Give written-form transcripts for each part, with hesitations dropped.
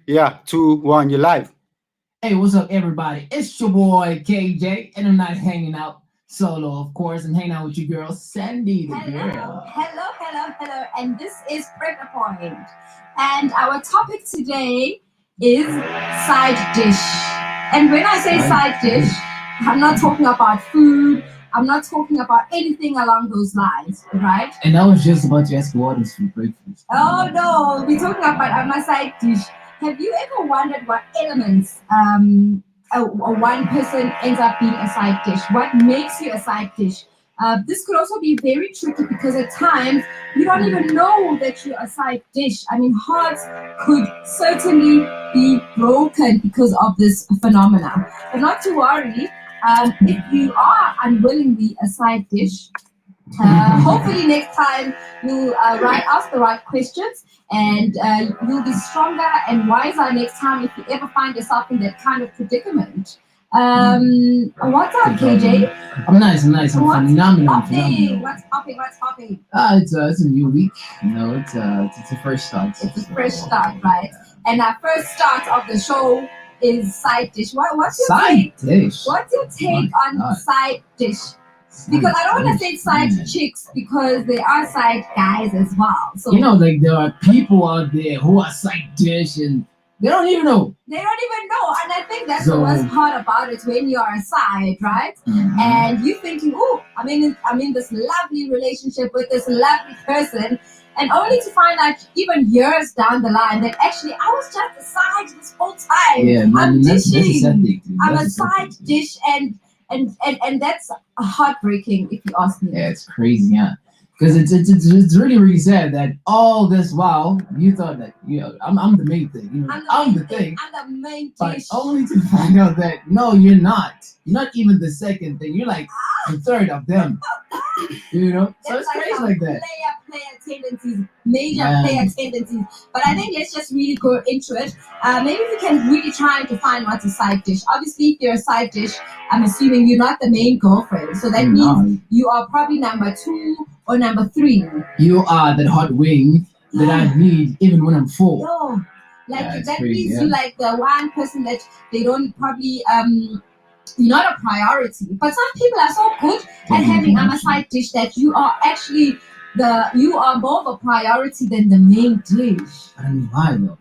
Yeah, 2, 1, you're live. Hey, what's up, everybody? It's your boy KJ, and I'm not hanging out solo, of course. I'm hanging out with your girl Sandy, the Hello, girl. hello, hello, hello, and this is Breaker Point. And our topic today is side dish. And when I say side dish, I'm not talking about food, I'm not talking about anything along those lines, right? And I was just about to ask what is for breakfast. Oh no, we're talking about my side dish. Have you ever wondered what elements one person ends up being a side dish? What makes you a side dish? This could also be very tricky because at times you don't even know that you're a side dish. I mean, hearts could certainly be broken because of this phenomena. But not to worry, if you are unwillingly a side dish, hopefully next time you ask the right questions and you'll be stronger and wiser next time if you ever find yourself in that kind of predicament. What's up, KJ? I'm phenomenal. What's popping? What's popping? It's a new week. It's a fresh start. It's a fresh start, right? And our first start of the show is side dish. What's your Side dish. What's your take My on God. side dish? Because I don't want to say side chicks because there are side guys as well. So Like there are people out there who are side dish and they don't even know. they don't even know, and I think that's the So- worst part about it when you're a side, right? And you thinking, oh, I'm in this lovely relationship with this lovely person, and only to find out even years down the line that actually I was just a side this whole time. Yeah, man, I'm that's a dishing. sad thing, dude. I'm a That's sad side thing. dish, and that's heartbreaking if you ask me. Yeah, it's crazy, yeah. Because it's really really sad that all this while you thought that I'm the main thing, I'm the thing, I'm the main but dish. only to find out that no, you're not. You're not even the second thing. You're like the third of them. So That's it's crazy some like that. player tendencies, major Yeah. player tendencies. But I think let's just really go into it. Maybe we can really try and define what's a side dish. Obviously, if you're a side dish, I'm assuming you're not the main girlfriend. So that means No, you are probably number 2 or number 3. you are that hot wing that I need even when I'm full. No. Like Yeah, it's that crazy, means yeah. you like the one person that they don't probably you're not a priority. But some people are so good at having a side dish that you are actually you are more of a priority than the main dish. I don't know why though.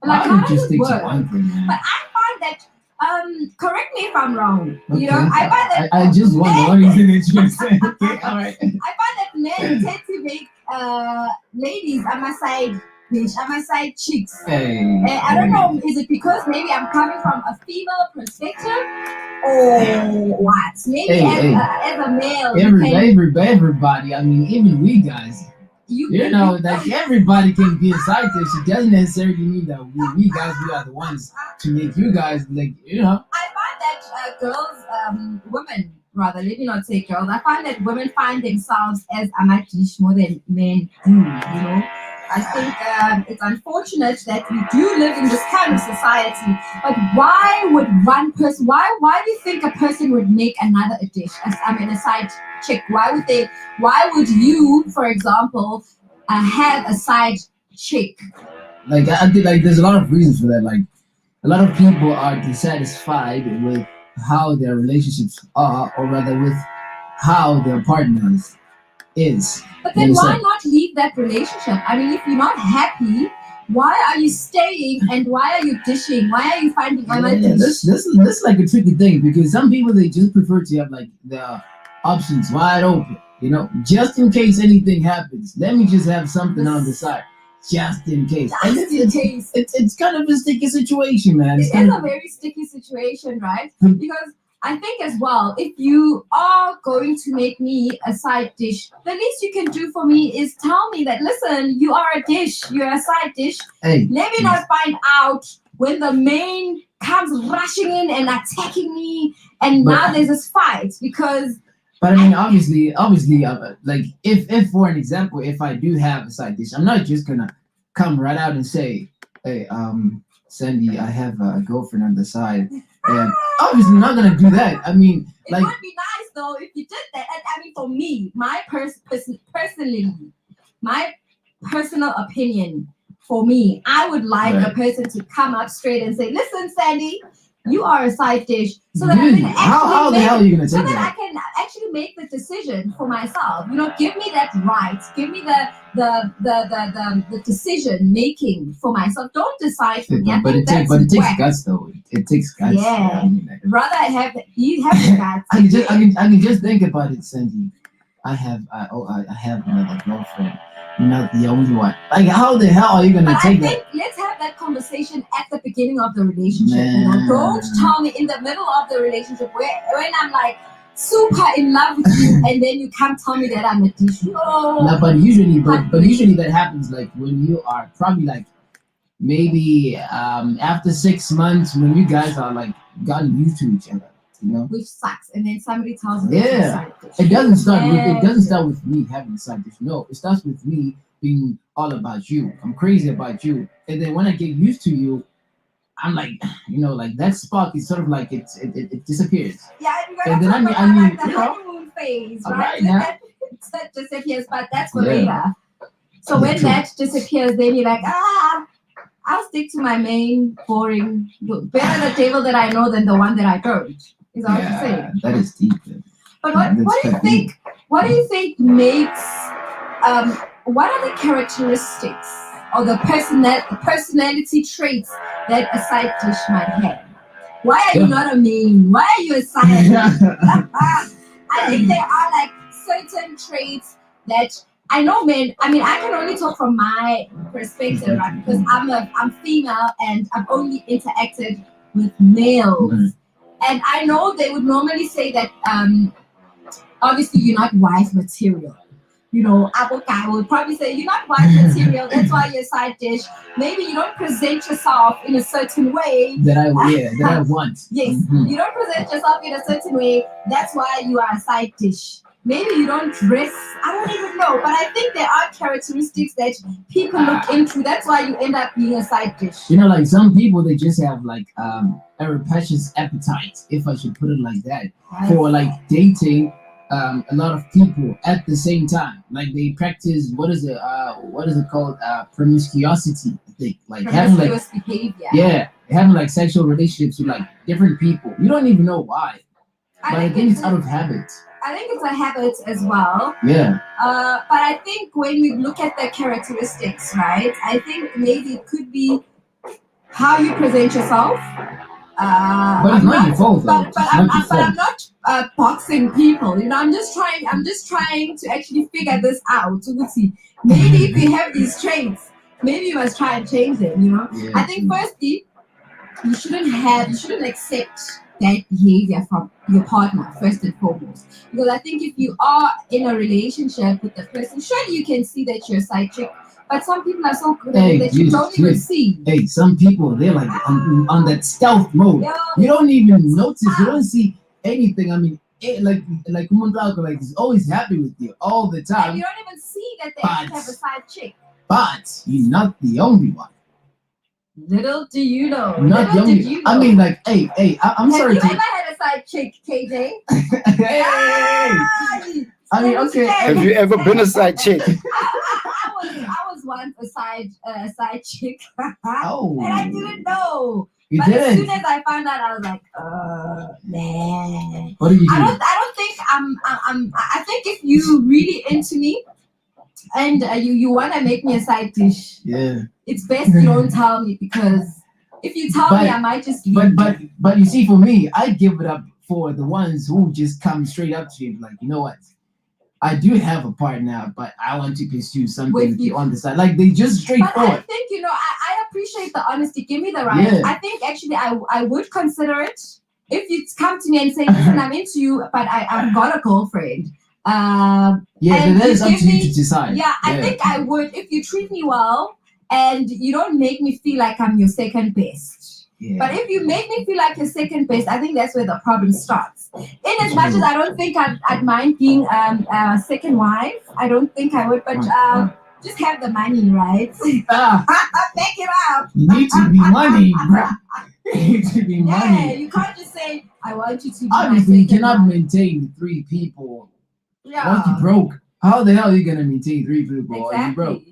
Like Why how don't does you it stick to work? one thing, man? But I find that correct me if I'm wrong. Okay. I find that I just wonder what is it that you're gonna say. Okay, all right. I find that men tend to make ladies on my side dish, on my side chicks. Hey. I don't know, is it because maybe I'm coming from a female perspective or what? Maybe Hey. as a male, you can, Everybody. I mean, even we guys. Like everybody can be a side dish. It doesn't necessarily mean that we guys we are the ones to make you guys I find that women rather, let me not say girls, I find that women find themselves as amatish more than men do. I think it's unfortunate that we do live in this kind of society. But why would one person? Why do you think a person would make another a dish? A side chick. Why would they? Why would you, for example, have a side chick? Like I think like there's a lot of reasons for that. Like a lot of people are dissatisfied with how their relationships are, or rather with how their partners is. But then why not leave that relationship? I mean, if you're not happy, why are you staying and why are you dishing? Why are you finding another dish? This is like a tricky thing because some people they just prefer to have like their options wide open, just in case anything happens. Let me just have something on the side, just in case. Just in case. It's kind of a sticky situation, man. It is a very sticky situation, right? Because I think as well, if you are going to make me a side dish, the least you can do for me is tell me that, listen, you are a dish, you're a side dish. Hey, let me not find out when the main comes rushing in and attacking me, and now there's this fight because. But I mean, obviously, like if for an example, if I do have a side dish, I'm not just gonna come right out and say, "Hey, Sandy, I have a girlfriend on the side," and obviously not gonna do that. I mean, it would be nice though if you did that. And I mean, for me, my personally, my personal opinion, for me, I would like Right. a person to come up straight and say, "Listen, Sandy, you are a side dish," so that Really? I can How the actually hell are you gonna so take that I that? can actually make the decision for myself. Give me that right. Give me the decision making for myself. Don't decide for me. I But think it that's takes whack. guts though. It takes guts. Yeah. I mean, like, Rather you have the guts. I can just think about it, Sandy. I have another girlfriend. You're not the only one. Like, how the hell are you gonna But I take think that? let's have that conversation at the beginning of the relationship. Man. Don't tell me in the middle of the relationship when I'm like super in love with you, and then you can't tell me that I'm a dish. No, but usually that happens like when you are probably like maybe after 6 months when you guys are like gotten used to each other. Which sucks, and then somebody tells you Yeah. that's a side dish. It doesn't start with Yeah. it doesn't start with me having a side dish. No, it starts with me being all about you. I'm crazy about you. And then when I get used to you, I'm like, like that spark is sort of like it disappears. Yeah, we're And gonna then talk about like the you know, honeymoon phase, all right? right now. That disappears, but that's for Yeah. later. So Yeah, when true. that disappears, then you're like, I'll stick to my main boring. Better the table that I know than the one that I don't. Is that what you're saying? That is deep. But That's what do you quite think? What do you think makes? What are the characteristics or the personality traits that a side dish might have? Why are you not a main? Why are you a side dish? I think there are like certain traits that I know men. I mean, I can only talk from my perspective, right? Because I'm female and I've only interacted with males. Mhm. And I know they would normally say that obviously you're not wife material. Apple guy would probably say you're not wife material, that's why you're a side dish. Maybe you don't present yourself in a certain way. that I want. Yes, Mhm. you don't present yourself in a certain way, that's why you are a side dish. Maybe you don't dress, I don't even know, but I think there are characteristics that people look into. That's why you end up being a side dish. Like some people, they just have like a rapacious appetite, if I should put it like that, for like dating a lot of people at the same time. Like they practice what is it called? Promiscuity, I think. Like having like Promiscuous behavior. yeah, having like sexual relationships with like different people. You don't even know why, but I think it's out of habit. I think it's a habit as well. Yeah. But I think when we look at the characteristics, right? I think maybe it could be how you present yourself. But it's not your fault, though. But I'm not boxing people. I'm just trying to actually figure this out. To see, maybe if you have these traits, maybe you must try and change them. Yeah. I think firstly, you shouldn't accept that behavior from your partner first and foremost. Because I think if you are in a relationship with the person, surely you can see that you're a side chick. But some people are so good at it that you don't even see. Hey, some people, they're like on that stealth mode. You don't even notice. You don't see anything. I mean, like Umundrako, like is always happy with you all the time. And you don't even see that they actually have a side chick. But you're not the only one. Little do you know. Not the only. You know. I mean, like, hey, I'm sorry. Have you ever had a side chick, KJ? Hey. I mean, okay. Have you ever been a side chick? I was once a side chick. Oh. And I didn't know. You but didn't. As soon as I found out, I was like, man. What do you do? I don't think I think if you really into me and you wanna make me a side dish, yeah, it's best you don't tell me, because if you tell me, I might just leave. But you see, for me, I give it up for the ones who just come straight up to you like, you know what? I do have a partner, but I want to pursue something with you on the side. Like they just straightforward. But I think I appreciate the honesty. Give me the right. Yeah. I think actually I would consider it if you come to me and say, listen, I'm into you, but I've got a girlfriend. Yeah, then that is up to you to decide. Yeah, I think I would if you treat me well and you don't make me feel like I'm your second best. Yeah. But if you make me feel like you're second best, I think that's where the problem starts. In as much as I don't think I'd mind being a second wife, I don't think I would, but just have the money, right? Back it up. You need to be money, bro. You need to be money. Yeah, you can't just say, I want you to be obviously, you cannot maintain 3 people. Yeah. Once you broke, how the hell are you going to maintain 3 people? Exactly. Are you broke?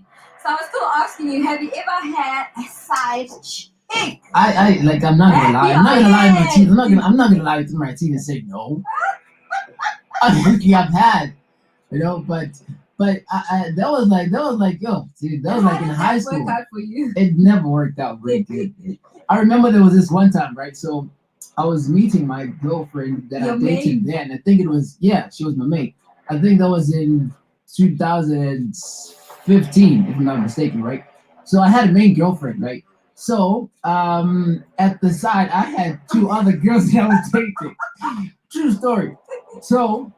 So I was still asking you, have you ever had a side chick? I like. I'm not gonna lie. I'm not gonna lie to my teeth. I'm not gonna lie to my teeth and say no. Obviously, I've had, but that was like, yo, dude, that was How like in did high that school. work out for you? It never worked out very good. I remember there was this one time, right? So I was meeting my girlfriend that Your I dated maid. then. I think it was, yeah, she was my mate. I think that was in 2015, if I'm not mistaken, right? So I had a main girlfriend, right? So at the side, I had two other girls that I was dating. True story. So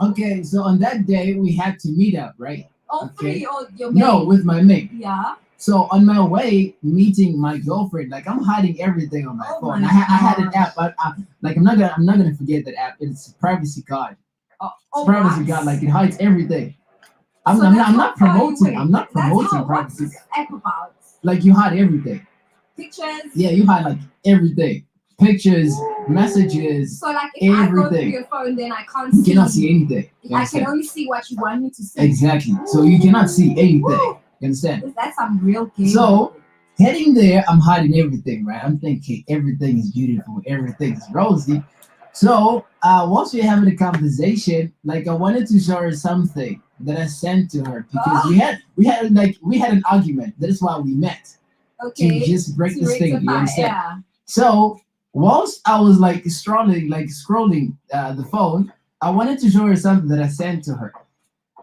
okay, so on that day we had to meet up, right? All Okay. three or your No, maid? with my mate. Yeah. So on my way meeting my girlfriend, like I'm hiding everything on my Oh phone. my I had an gosh. app, like I'm not gonna forget that app. It's a privacy card. Oh, Privacy what? card, like it hides everything. So that's I'm how not far you promoting. went. I'm not That's promoting how. What's privacy. this app about? Like you hide everything. Pictures. Yeah, you hide like everything, pictures, Ooh. messages, So like if I go through everything. your phone, then I can't You see. cannot see anything. You I can understand? only see what you want me to see. Exactly. So you cannot see anything. Woo. You understand? That's some real game. So heading there, I'm hiding everything, right? I'm thinking everything is beautiful, everything is rosy. So once we're having a conversation, like I wanted to show her something that I sent to her because we had an argument. That is why we met to Okay. just break To this thing. You rectify, understand? yeah. So whilst I was like scrolling the phone, I wanted to show her something that I sent to her.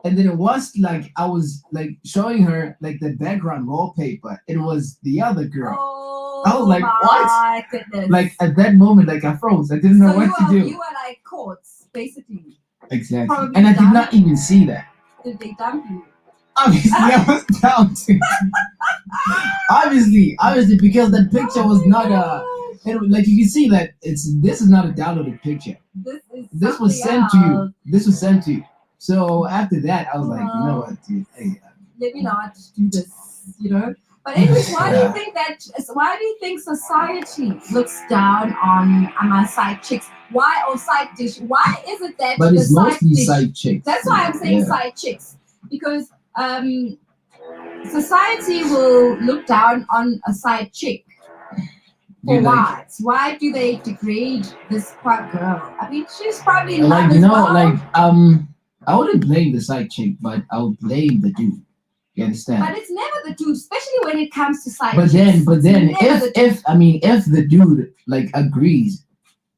And then it was like I was like showing her like the background wallpaper. It was the other girl. Oh I was like, what? my goodness. Like at that moment, like I froze. I didn't know So what to do. you were like caught, basically. Exactly. Probably And I did dumb. not even see that. Did they dump you? Obviously, I was down to. Obviously, because that picture was Oh my not like you can see that this is not a downloaded picture. gosh. This is This was something sent to you. else. This was sent to you. So after that, I was like, you know Wow. what, dude? Hey, Let me not do this, you know. But anyways, why do you think society looks down on my side chicks? Why or side dish? Why is it that but the it's side mostly dish? side chicks. That's why I'm saying Yeah. side chicks because society will look down on a side chick. For You like, what? Why do they degrade this poor girl? I mean, she's probably in love like you as know, well. like I wouldn't blame the side chick, but I would blame the dude. You understand? But it's never the dude, especially when it comes to side But chicks. then, It's never the if the dude like agrees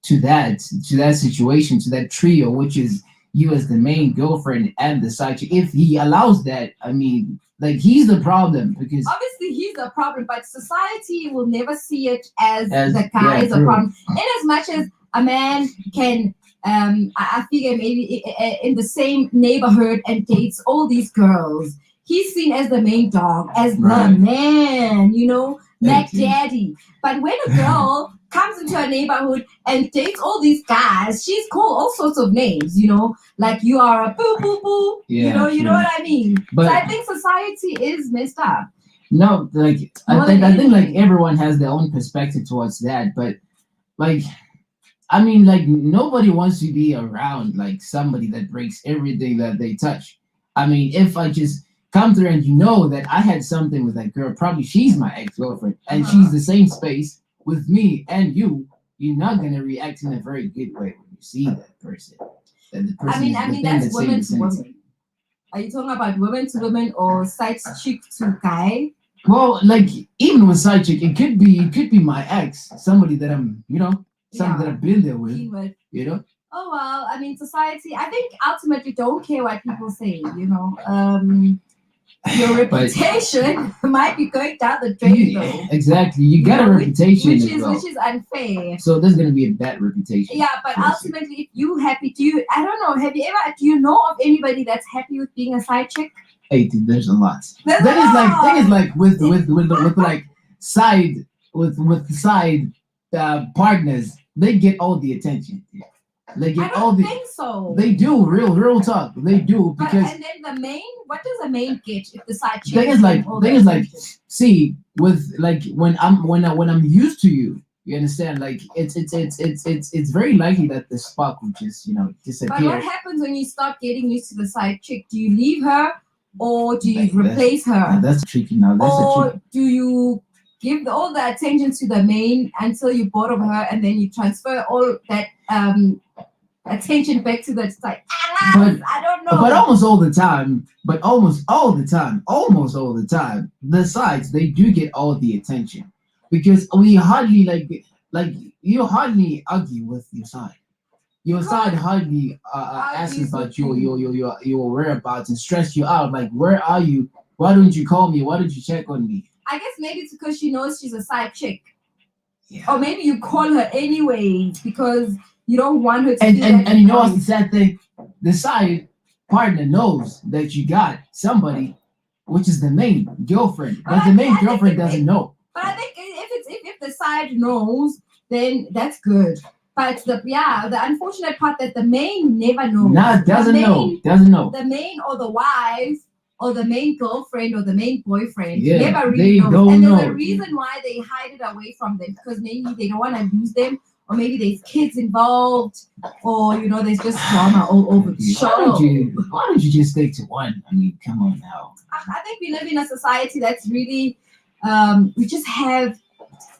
to that situation, to that trio, which is you as the main girlfriend and the side chick, if he allows that, I mean, like he's the problem because obviously he's a problem, but society will never see it as the yeah, guy is a true. problem. In as much as a man can, I figure maybe in the same neighborhood and dates all these girls, he's seen as the main dog, as the Right. man, you know, Mac Thank you. Daddy. But when a girl comes into a neighborhood and dates all these guys, she's called all sorts of names, you know, like you are a boo boo boo, Yeah, you know true. what I mean. But So I think society is messed up. no, like More I than think like anything. everyone has their own perspective towards that, but like I mean, like nobody wants to be around like somebody that breaks everything that they touch. I mean, if I just come through and you know that I had something with that girl, probably she's my ex-girlfriend, and Uh-huh. she's the same space with me and you're not gonna react in a very good way when you see that person. That the person is I the mean thing that's saying women the to same thing. women. Are you talking about women to women or side chick to guy? Well, like even with side chick, it could be my ex, somebody that I'm, somebody that Yeah. I've been there with, Be with. you know. Oh well, I mean society. I think ultimately don't care what people say. You know, your But reputation might be going down the drain though. exactly, you got a know, reputation which as is well. which is unfair. So there's gonna be a bad reputation. Yeah, but Yes. ultimately, if you happy, I don't know. Do you know of anybody that's happy with being a side chick? Hey, dude, there's a lot. There's a Thing is lot. like with like side with side partners, they get all the attention. They I get all don't the. think so. They do real talk. They do But because and then the main, what does the main get if the side chick thing is like see with like when I'm used to you. You understand? Like it's very likely that the spark will just But what disappear. happens when you start getting used to the side chick? Do you leave her or do you Like, that's- replace Now, her, that's tricky. Now that's a or tricky. do you give all the attention to the main until you're bored of her, and then you transfer all that attention back to the side? But- I don't know. But almost all the time, almost all the time, the sides they do get all the attention because we hardly like you hardly argue with your side. Your side hardly asks Argues about with you. your whereabouts and stress you out. Like, where are you? Why don't you call me? Why don't you check on me? I guess maybe it's because she knows she's a side chick. Yeah. Or maybe you call her anyways because you don't want her to And feel and, that and you know what's annoyed. the sad thing? The side partner knows that you got somebody, which is the main girlfriend, but the main girlfriend doesn't know. But I think if the side knows, then that's good. But the unfortunate part that the main never knows. Doesn't know. The main or the wife or the main girlfriend or the main boyfriend Yeah, never they really knows. don't And there's know. a reason why they hide it away from them because maybe they don't want to lose them, or maybe there's kids involved, or there's just drama all over the show. Why don't you just stick to one? I mean, come on now. I think we live in a society that's really we just have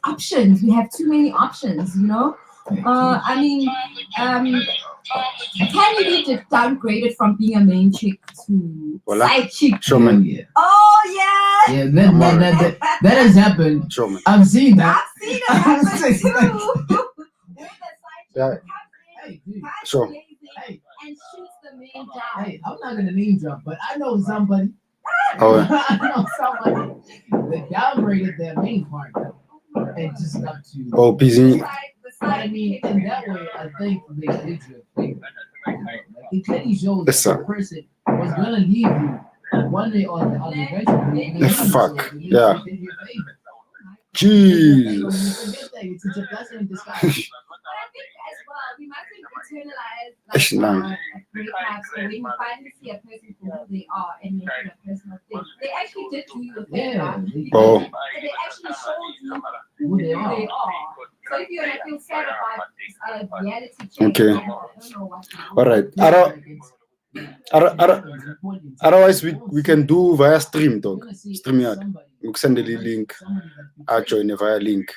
options. We have too many options, I mean, can you be just downgraded from being a main chick to Voila. side chick? Sure, man. Yeah. Oh yeah. Yeah, that has happened. Sure, man. I've seen I've that. seen it happen too. Where the side chick Yeah. comes in, Hey, dude. starts Sure. blazing, Hey, and shoots the main down. hey, I'm not gonna name drop, but I know somebody. Oh, yeah. I know somebody that downgraded their main partner and just got to. Oh, busy. The But I side mean, chick. in that way, I think they did you a favor. Like, it clearly shows Yes, that sir. the person was gonna leave you one day or the other eventually. The fuck, So yeah. they did you a favor. Jesus. It's a blessing in disguise. But I think as well, we mustn't internalize Echt lang. breakups or when you finally see a person for who they are and make it a personal thing. They actually did do you a favor. Yeah. Oh. Because they actually showed you Who they are. So if you're gonna feel sad about reality check, Okay. I don't know what to do. All right. Otherwise, we can do via stream, dog. Stream yard. We send the link. I'll join via link.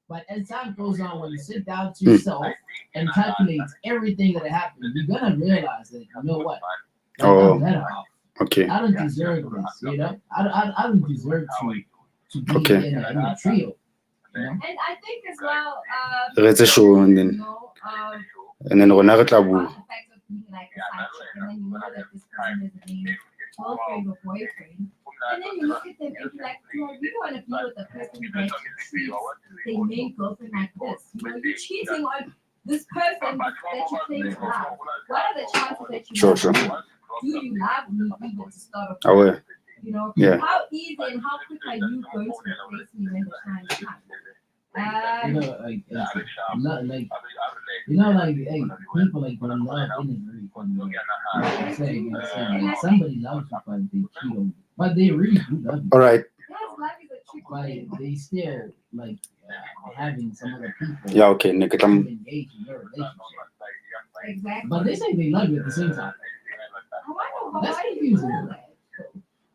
But as time goes on, when you sit down to yourself and calculate everything that happened, you're gonna realize that you know what? Like, Oh. I'm better off. Okay. I don't deserve this, I don't deserve to be Okay. in a trio. And I think as well, Let's show and then rona re tla about bua. the fact of being like a side chick, and then you know that this person is a main girlfriend or boyfriend, and then you look at them and you're like, do I really want to be with a person that treats their main girlfriend like this? You're cheating on this person that you claim to love. What are the chances that you Sure, love sure. me? Do you love me even to start off? Ah ouais. Yeah. How easy and how quick are you going to replace me when the time comes? Hey, people like when love isn't really fun. Saying somebody loves you, but they cheat on you, but they really do love you. All right. Yes, love is a tricky But thing. they still like having some other people. Yeah, okay. Ne ke tla mo- Engage in your relationship, Exactly. but they say they love you at the same time. I wonder That's why you confusing. do that.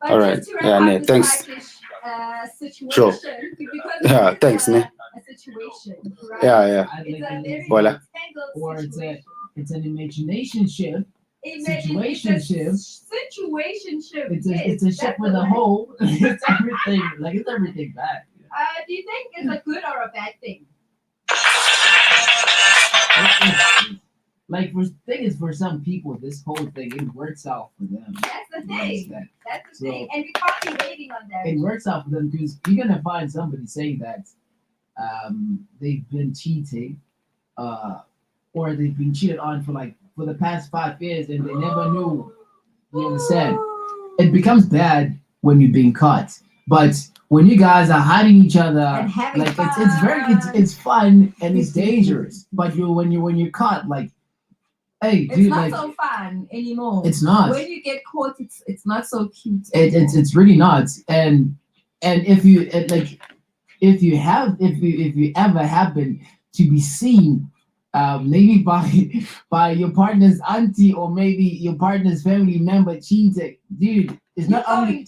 But All right. just to wrap Yeah, up ne, this thanks. sluggish, situation, Sure. because Yeah, it's thanks, ne. a situation, right? Yeah, yeah. I It's like a it. very Voilà. tangled Or situation. it's an imagination ship. It's situationship. Situationship. It's a ship with a hole. It's everything. Like it's everything bad. Do you think it's a good or a bad thing? Like for some people, this whole thing it works out for them. That's the thing. That's the thing. And we can't be hating on that. It works out for them because you're gonna find somebody saying that they've been cheating, or they've been cheated on for the past 5 years and they never knew. You understand? It becomes bad when you're being caught, but when you guys are hiding each other, And having like fun. it's fun and it's dangerous. But when you're caught, like, hey, It's dude, not like so fun anymore. it's not. When you get caught, it's not so cute. It's really not. And if you ever happen to be seen maybe by your partner's auntie or maybe your partner's family member cheating, dude. It's not only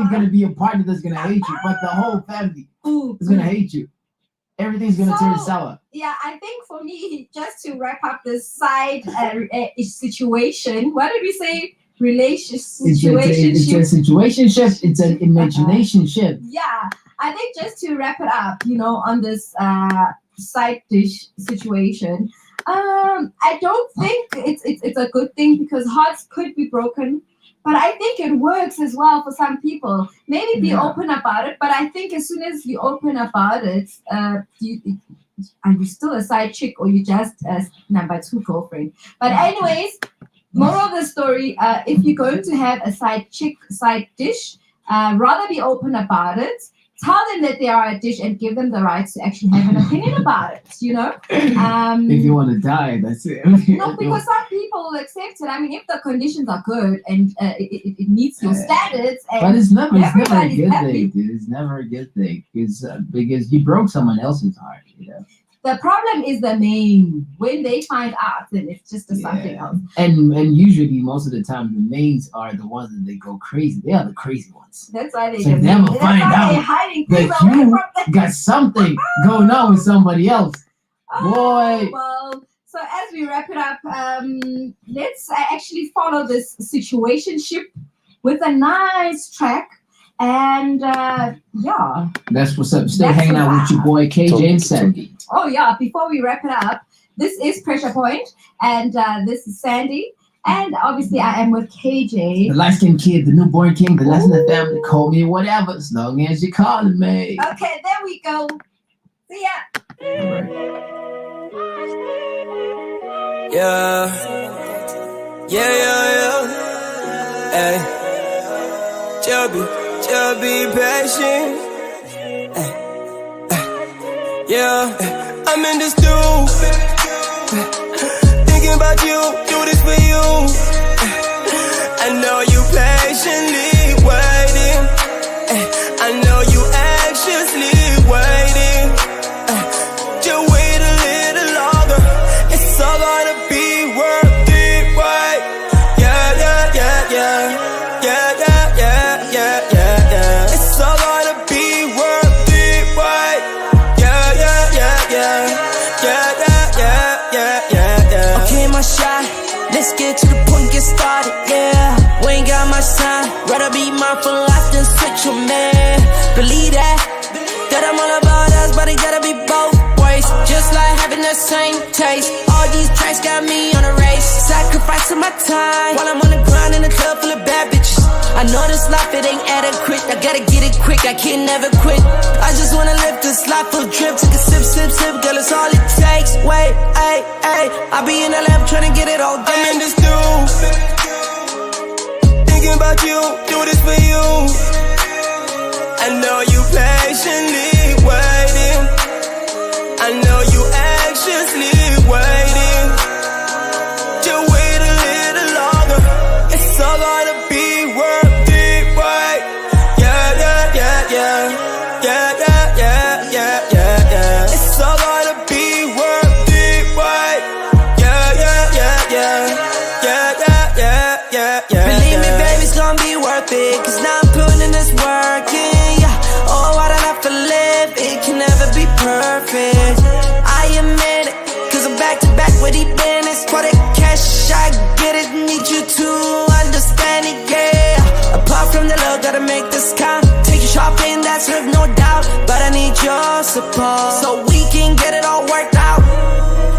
gonna be your partner that's gonna hate you, but the whole family is gonna hate you. Everything's gonna turn sour. Yeah, I think for me, just to wrap up this side situation, what did we say? Situationship. It's a situationship. It's an imaginationship. Yeah, I think just to wrap it up, on this side dish situation, I don't think it's a good thing because hearts could be broken. But I think it works as well for some people. Maybe be open about it. But I think as soon as you open about it, are you still a side chick or you just a number 2 girlfriend? But anyways, moral of the story: if you're going to have a side dish, rather be open about it. Tell them that they are a dish and give them the right to actually have an opinion about it, If you want to die, that's it. No, because some people will accept it. I mean, if the conditions are good and it meets your standards. But it's never a good thing, dude. It's never a good thing because you broke someone else's heart, The problem is the main. When they find out, then it's just something else. And usually, most of the time, the mains are the ones that they go crazy. They are the crazy ones. That's why they never find out that you got something going on with somebody else. Boy. Well, so as we wrap it up, let's actually follow this situationship with a nice track. And yeah, that's what's up. Stay hanging out with your boy KJ and Sandy. Oh yeah, before we wrap it up, this is Pressure Point, and this is Sandy, and obviously I am with KJ, the light-skinned kid, the newborn king, the last in the family. Call me whatever, as long as you're calling me. Okay, there we go. See ya. Yeah. Hey. Just be patient. Yeah, I'm in the stew. Thinking about you, do this for you. I know you patiently waiting. I know you anxiously waiting. Just wait a little longer. It's all gonna be worth it, right? Yeah. It's all gonna be worth it, right? Yeah. Okay, my shot. Let's get to the point, get started, yeah. We ain't got much time. Rather be mine for life than switch your man. Believe that I'm all about us, but it gotta be both ways. Just like having the same taste. All these tracks got me on a race. Sacrificing my time while I'm on the grind in a club full of bad bitches. I know this life, it ain't adequate. I gotta get it quick, I can't never quit. I just wanna live this life full drip. Take a sip, girl, it's all it takes. Wait, I be in the lab trying to get it all day. I'm in the stew, thinking about you, do this for you. I know you patiently waiting. I know you anxiously waiting. Just wait a little longer. It's all gonna be worth it, right? Yeah. It's all gonna be worth it, right? Yeah. Believe me, baby, it's gonna be worth it. Cause now I'm putting in this work, yeah. Oh, what I have to live, it can never be perfect. I admit it, cause I'm back to back with the business. For the cash, I get it, need you to understand it, yeah. Apart from the love, gotta make this count. Take you shopping, that's with no doubt. But I need your support, so we can get it all worked out.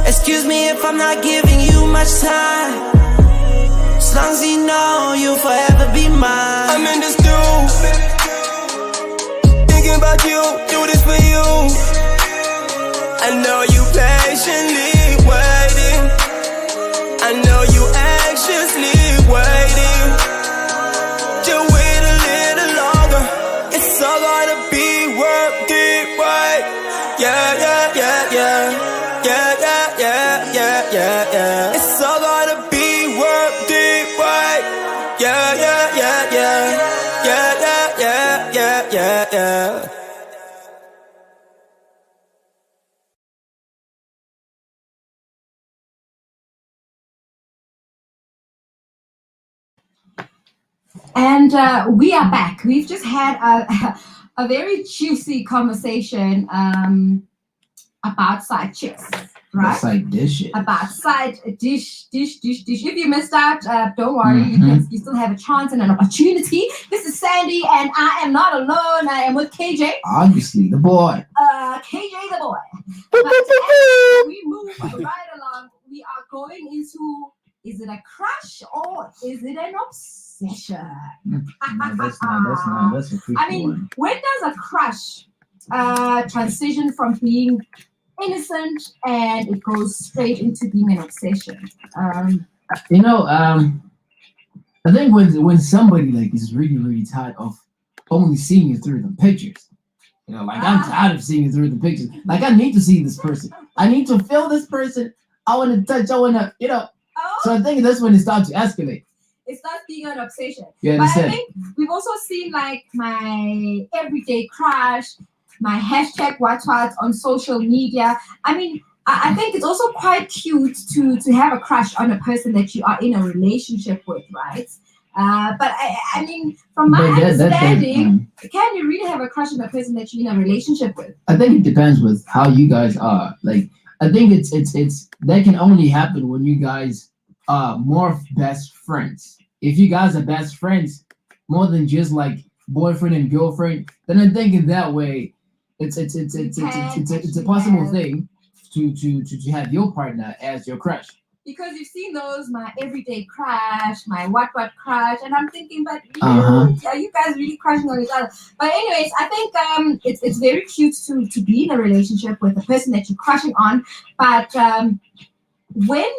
Excuse me if I'm not giving you much time. As long as you know you'll forever be mine. I'm in the stew, thinking about you, do this for you. I know you patiently waiting. I know you anxiously waiting. Just wait a little longer. It's all gonna be worth it, right? Yeah. It's all gonna be worth it, right? Yeah. And we are back. We've just had a very juicy conversation about side chicks, right? Side dishes. About side dish. If you missed out, don't worry. You still have a chance and an opportunity. This is Sandy, and I am not alone. I am with KJ. Obviously, the boy. KJ the boy. But as we move right along, we are going into, is it a crush or is it an obsession? No, that's a freaky I mean, one. when does a crush transition from being innocent and it goes straight into being an obsession? I think when somebody like is really tired of only seeing you through the pictures, I'm tired of seeing you through the pictures. Like, I need to see this person. I need to feel this person. I want to touch. I want to, So I think that's when it starts to escalate. It starts being an obsession. You But I understand? think we've also seen like my everyday crush, my hashtag what on social media. I mean, I think it's also quite cute to have a crush on a person that you are in a relationship with, right? But I mean, from my understanding, can you really have a crush on a person that you're in a relationship with? I think it depends with how you guys are. Like, I think it's that can only happen when you guys are more best friends. If you guys are best friends, more than just like boyfriend and girlfriend, then I think in that way, it's a possible thing to have your partner as your crush. Because you've seen those, my everyday crush, my what crush, and I'm thinking, but are you guys really crushing on each other? But anyways, I think it's very cute to be in a relationship with the person that you're crushing on. But when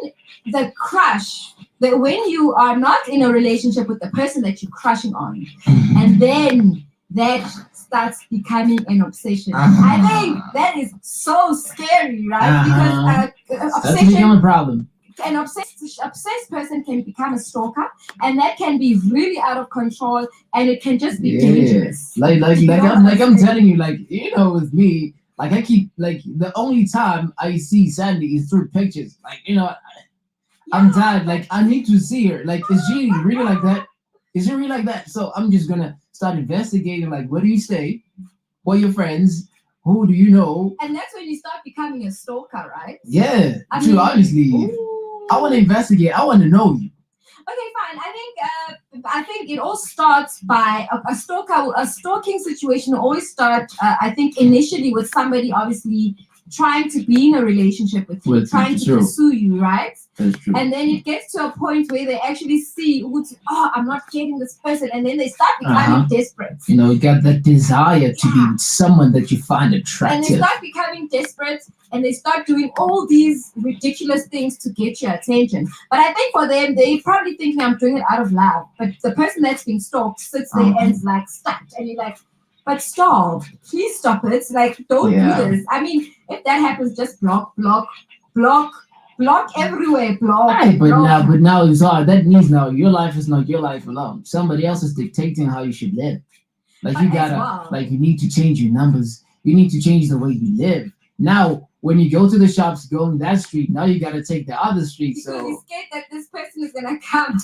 when you are not in a relationship with the person that you're crushing on, and then that starts becoming an obsession. I think that is so scary, right? Because that's become a problem. An obsessed person can become a stalker, and that can be really out of control, and it can just be dangerous. Like I'm telling you, with me, like I keep the only time I see Sandy is through pictures. I'm tired. Like, I need to see her. Like, is she really like that? Is she really like that? So I'm just gonna start investigating. Like, where do you stay? What are your friends? Who do you know? And that's when you start becoming a stalker, right? Yeah, true. Obviously, I want to investigate. I want to know you. Okay, fine. I think it all starts by a stalking situation. Always start. I think initially with somebody obviously trying to be in a relationship with you, trying to pursue you, right? That's true. And then it gets to a point where they actually see, I'm not getting this person, and then they start becoming desperate. You got that desire to be with someone that you find attractive. And they start becoming desperate, and they start doing all these ridiculous things to get your attention. But I think for them, they probably thinking I'm doing it out of love. But the person that's being stalked sits there and is like stuck, and you're like, but stop, please stop it. Like, don't do this. I mean, if that happens, just block everywhere, block. But now it's hard. That means now your life is not your life alone. Somebody else is dictating how you should live. Like, you gotta, you need to change your numbers. You need to change the way you live. Now, when you go to the shops, going that street, now you gotta take the other street. Because you're scared that this person is gonna come.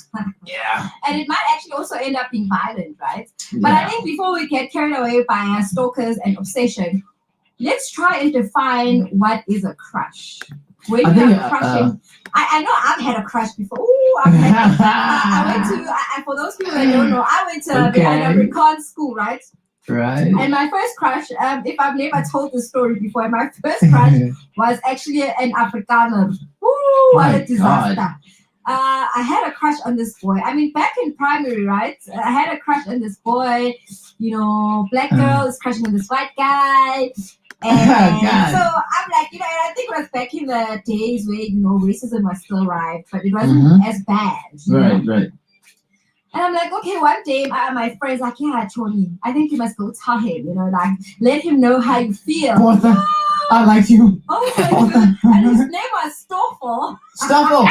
Yeah. And it might actually also end up being violent, right? Yeah. But I think before we get carried away by stalkers and obsession, let's try and define what is a crush. When you have crushing, I know I've had a crush before. I went to, for those people that don't know, I went to an Afrikaans school, right? Right. And my first crush, if I've never told this story before, my first crush was actually an Afrikaner. Ooh, what a disaster. God. I had a crush on this boy. I mean, back in primary, right? I had a crush on this boy. Black girl is crushing on this white guy. And so I'm like, and I think it was back in the days where, racism was still rife, but it wasn't as bad. Right. And I'm like, okay, one day my friend's like, yeah, Tony, I think you must go tell him, let him know how you feel. Portha, I like you. Oh my God. And his name was Stoffel. Stoffel.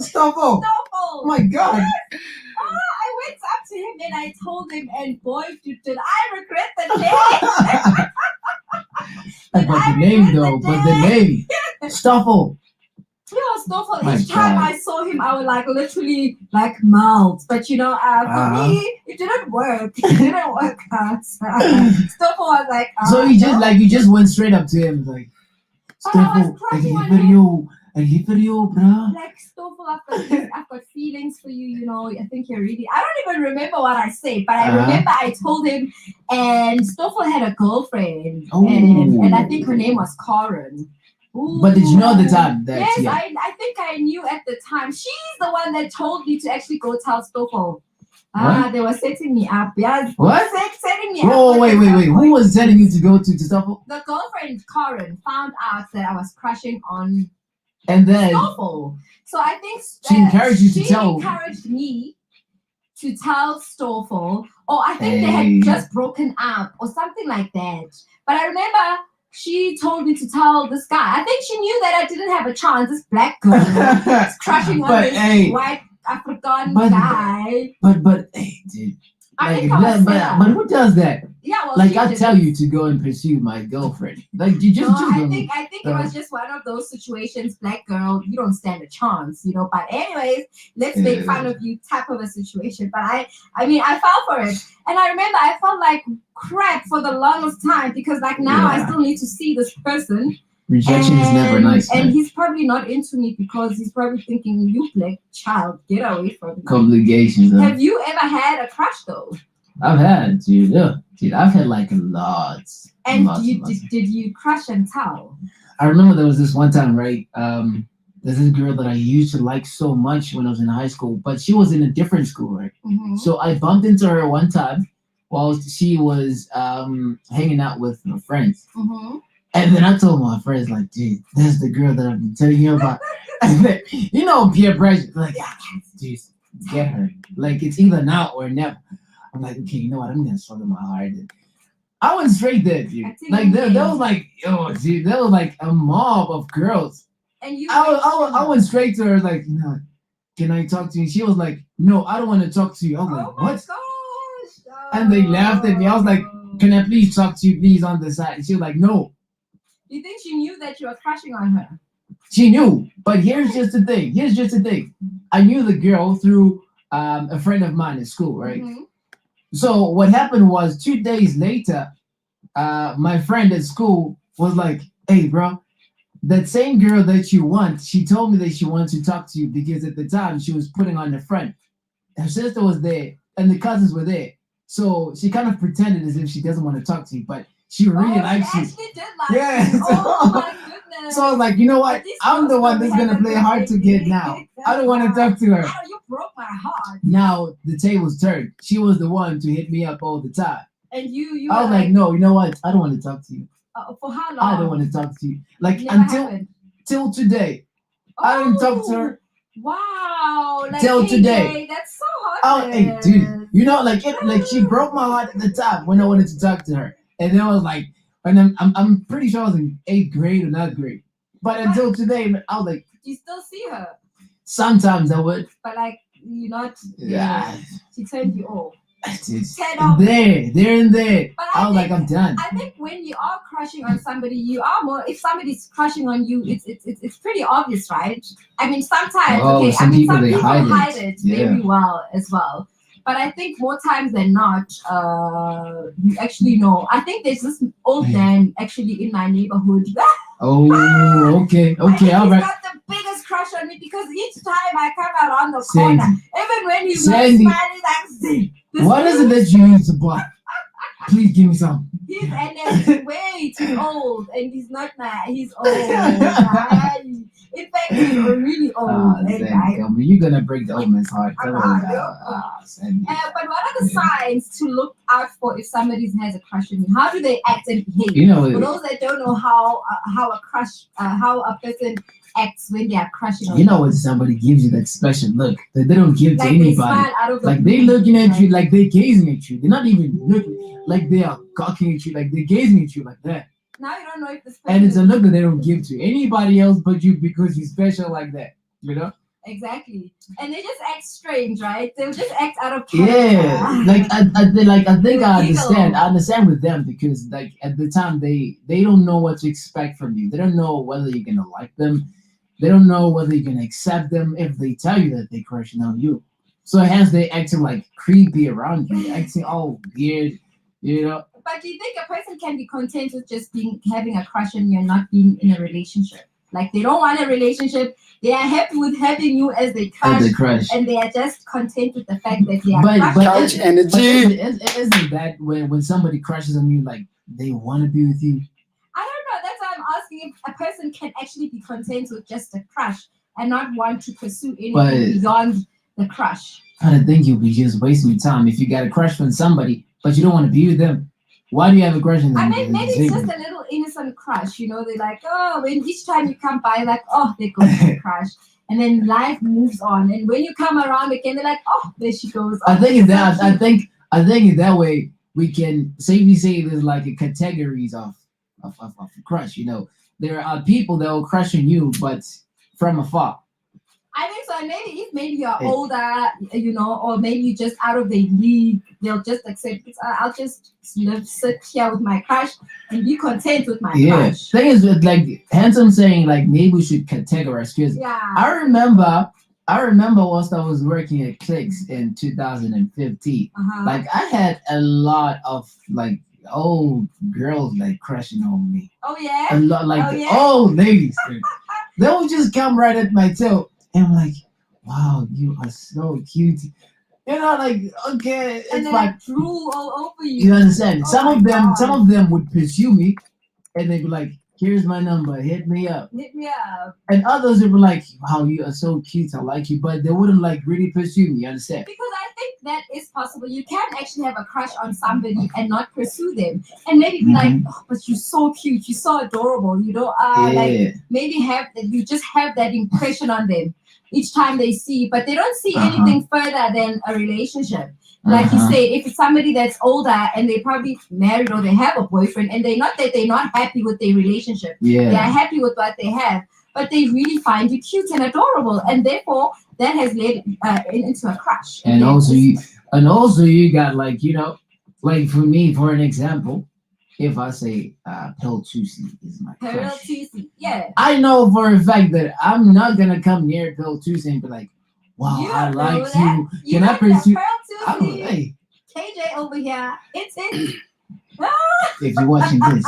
Stoffel. Oh my God. I went up to him and I told him, and boy, did I regret the name. But the name. Stoffel. Yeah, Stoffel, My each time God. I saw him, I would like literally like melt. But for me, it didn't work. It didn't work out. Stoffel was like, So you just went straight up to him like, But I was Stoffel, crushing on him. bruh. Like Stoffel, I've got feelings for you. I think you're really. I don't even remember what I said, but I remember I told him, and Stoffel had a girlfriend, and I think her name was Karen. Ooh. But did you know at the time that? Yes, Yeah. I think I knew at the time. She's the one that told me to actually go tell Stoffel. They were setting me up. Yes. What? Setting me up. Oh, wait. Who was telling you to go to Stoffel? The girlfriend, Karen, found out that I was crushing on And then Stoffel. So I think she encouraged you to she tell. encouraged me to tell Stoffel. Or I think they had just broken up or something like that. But I remember she told me to tell this guy. I think she knew that I didn't have a chance. This black girl was crushing on this white African guy. But hey, dude. I Like, think I was but who does that? Yeah, well, like I tell you to go and pursue my girlfriend. Like you just. I think it was just one of those situations. Black girl, you don't stand a chance, But anyways, let's make fun of you type of a situation. But I mean, I fell for it, and I remember I felt like crap for the longest time because like now I still need to see this person. Rejection is never nice. And he's probably not into me because he's probably thinking, "You black child, get away from me." Complications. Have you ever had a crush though? I've had, dude. Yeah, dude, I've had like lots. And lots. Did you crush and tell? I remember there was this one time, right? There's this girl that I used to like so much when I was in high school, but she was in a different school, right? Mm-hmm. So I bumped into her one time while she was hanging out with her friends. Mm-hmm. And then I told my friends, like, dude, that's the girl that I've been telling you about. Peer pressure. Like, dude, get her. Like, it's either now or never. I'm like, okay, you know what? I'm going to swallow my heart. I went straight there, dude. Like, there was like, dude, there was like a mob of girls. And I went straight to her, like, can I talk to you? She was like, no, I don't want to talk to you. I was like, what? Gosh. And they laughed at me. I was like, can I please talk to you, please, on the side? And she was like, no. You think she knew that you were crushing on her? She knew, but here's just the thing. I knew the girl through a friend of mine at school, right? Mm-hmm. So what happened was 2 days later, my friend at school was like, hey, bro, that same girl that you want, she told me that she wants to talk to you because at the time she was putting on a friend. Her sister was there and the cousins were there. So she kind of pretended as if she doesn't want to talk to you, but she really likes you. Actually did like Yeah. Oh my goodness. So I was like, you know what? I'm the one that's gonna play hard to get now. I don't want to talk to her. You broke my heart. Now the tables turned. She was the one to hit me up all the time. And you I was like, no, you know what? I don't want to talk to you. For how long? I don't want to talk to you. Like Never till today. I didn't talk to her. Wow. Like, till today. That's so hard. Oh, hey, dude. Like she broke my heart at the time when I wanted to talk to her. And then I was like, and I'm pretty sure I was in 8th grade or 9th grade. But until today, I was like, do you still see her? Sometimes I would. But like, you're not. Yeah. She turned you off. There. But I was like, I'm done. I think when you are crushing on somebody, you are more. If somebody's crushing on you, it's pretty obvious, right? I mean, sometimes some people hide it very well as well. But I think more times than not, you actually know. I think there's this old man actually in my neighborhood. Oh, okay, all right. He's got the biggest crush on me because each time I come around the corner, even when he's not smiling, like, what is it that you use to buy? Please give me some. He's way too old, and he's not nice. He's old. Right? In fact, he's really old. You're gonna break the old man's heart. But what are the signs to look out for if somebody has a crush on you? How do they act and behave? For those that don't know how a person acts when they are crushing on you. When somebody gives you that special look that they don't give to anybody. Like they're looking at you, like they're gazing at you. They're not even looking like they are gawking at you, like they're gazing at you like that. Now you don't know if this person. And it's a look that they don't give to anybody else but you because you're special like that. Exactly. And they just act strange, right? They'll just act out of character. Yeah. I think I understand. I understand with them because like at the time they don't know what to expect from you. They don't know whether you're gonna like them. They don't know whether you're gonna accept them if they tell you that they're crushing on you. So hence they acting like creepy around you, acting all weird, you know. But do you think a person can be content with just having a crush on you and not being in a relationship? Like they don't want a relationship. They are happy with having you as their crush, and they are just content with the fact that they are couch energy. Isn't that when somebody crushes on you, like they want to be with you? I don't know. That's why I'm asking if a person can actually be content with just a crush and not want to pursue anything beyond the crush. I think you'll be just wasting your time if you got a crush on somebody, but you don't want to be with them. Why do you have a crush on them? I mean, maybe it's just a little innocent crush. You know, they're like, oh, when each time you come by, like, oh, there goes the crush. And then life moves on. And when you come around again, they're like, oh, there she goes. Oh, I think in that way we can safely say there's like a categories of crush. You know, there are people that will crush on you, but from afar. I think so. And maybe you're older, you know, or maybe you're just out of the league, they'll just accept it. I'll just sit here with my crush and be content with my crush. Thing is, with like Handsome saying, like maybe we should categorize. Because I remember whilst I was working at Clicks in 2015, like I had a lot of like old girls like crushing on me. Oh yeah. A lot like old ladies. They would just come right at my tail. And I'm like, wow, you are so cute. You know, like, okay, and it's like drool all over you. You understand? Some of them would pursue me, and they'd be like, "Here's my number, hit me up." Hit me up. And others would be like, "Wow, you are so cute, I like you," but they wouldn't like really pursue me. You understand? Because I think that is possible. You can actually have a crush on somebody and not pursue them, and maybe be like, "Oh, but you're so cute, you're so adorable," you know. Like maybe you just have that impression on them each time they see, but they don't see anything further than a relationship. Like you said, if it's somebody that's older and they probably married or they have a boyfriend and they're not happy with their relationship. They are happy with what they have, but they really find you cute and adorable, and therefore that has led into a crush. And also you got like, you know, like for me, for an example, if I say Pill Tuesday is my crush, I know for a fact that I'm not gonna come near Pill Tuesday and be like, wow, I like you. Can I pursue? Hey, KJ over here. It's if you're watching this.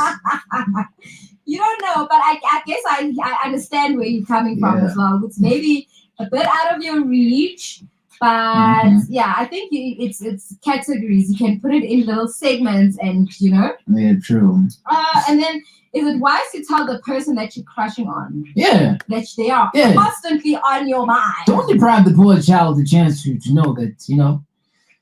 You don't know, but I guess I understand where you're coming from as well. It's maybe a bit out of your reach. But I think it's categories. You can put it in little segments, and you know. Yeah, true. And then, is it wise to tell the person that you're crushing on? Yeah. That they are constantly on your mind. Don't deprive the poor child the chance to know that, you know,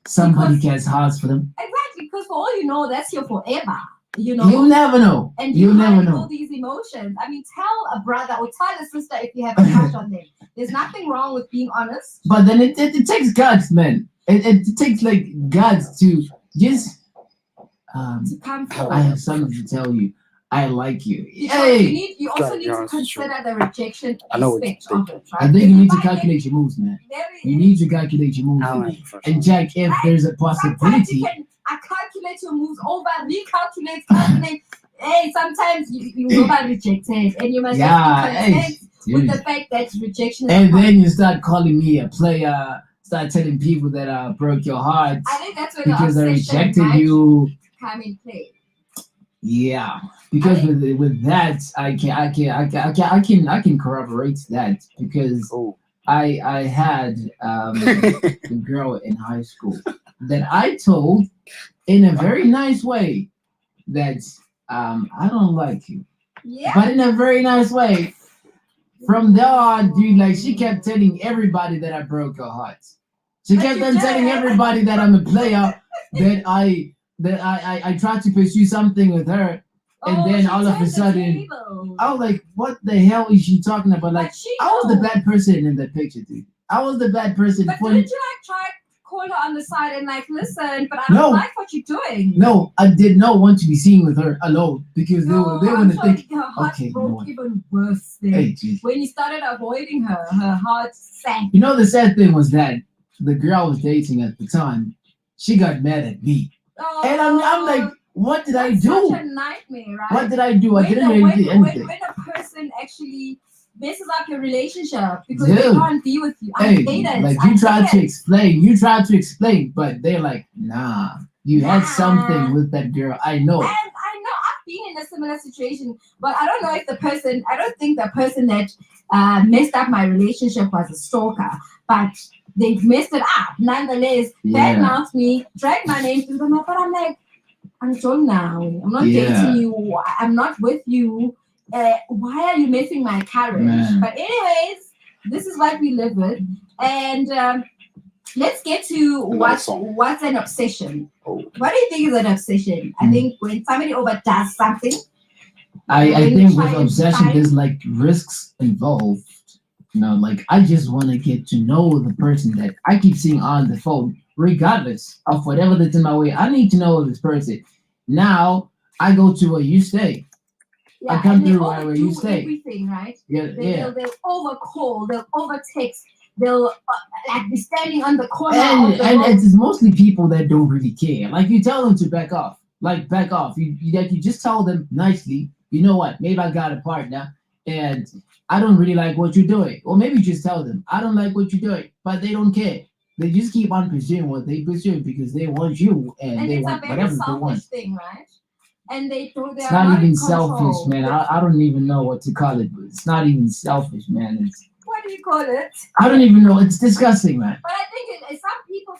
somebody gets hearts for them. Exactly, because for all you know, that's your forever. You know, you'll never know. And you'll never know all these emotions. I mean, tell a brother or tell a sister if you have a crush on them. There's nothing wrong with being honest. But then it takes guts, man. It takes like guts to just to come forward. I have something to tell you. I like you. You also need to consider the rejection aspect of it, right? I think you need to calculate your moves, man. You need to calculate your moves. And Jack, if there's a possibility. I calculate your moves over, calculate. Hey, sometimes you will not rejected, and you must be content with the fact that rejection is then you start calling me a player, start telling people that I broke your heart. I think that's where because I rejected you. Come in play. Yeah, because with that, I can corroborate that because I had a girl in high school that I told in a very nice way that I don't like you. Yeah. But in a very nice way. From there on, dude, like she kept telling everybody that I broke her heart. She kept on telling everybody that I'm a player, that I tried to pursue something with her. And then all of a sudden, I was like, what the hell is she talking about? Like, I was the bad person in that picture, dude. I was the bad person. But didn't you like try call her on the side and like, listen, but I don't like what you're doing? No, I did not want to be seen with her alone because they were going to think, her heart broke even worse then. When you started avoiding her heart sank. You know, the sad thing was that the girl I was dating at the time, she got mad at me. And I'm like, what did I do? Such a nightmare, right? What did I do? I didn't really do anything. When a person actually messes up your relationship because they Dude. can't be with you. I Hey, hate it. like I you tried hate to it. you tried to explain, but they're like, nah, you had Nah. something with that girl. I know. And I know I've been in a similar situation, but I don't know if I don't think the person that messed up my relationship was a stalker, but they messed it up nonetheless. Yeah. Badmouthed me, dragged my name through the mud, but I'm like, I'm John now. I'm not Yeah. dating you. I'm not with you. Why are you messing my carriage? Man. But anyways, this is what we live with, and let's get to Another song. what's an obsession. Oh. What do you think is an obsession? I think when somebody overdoes something. I when you think try with and obsession, find- there's like risks involved. You know, like I just want to get to know the person that I keep seeing on the phone, regardless of whatever that's in my way. I need to know this person. Now I go to where you stay. I come and they through where you overdo stay. everything, right? Yeah, yeah. They'll overcall, they'll overtext, they'll like be standing on the corner And of the road. it's mostly people that don't really care. Like you tell them to back off. Like back off. You just tell them nicely, you know what? Maybe I got a partner and I don't really like what you're doing. Or maybe just tell them, I don't like what you're doing, but they don't care. They just keep on pursuing what they pursue because they want you and they it's a want very whatever they selfish want. thing, right? And they It's are not even in selfish, control. man. I don't even know what to call it, but it's not even selfish, man. What do you call it? I don't even know. It's disgusting, man. But I think some people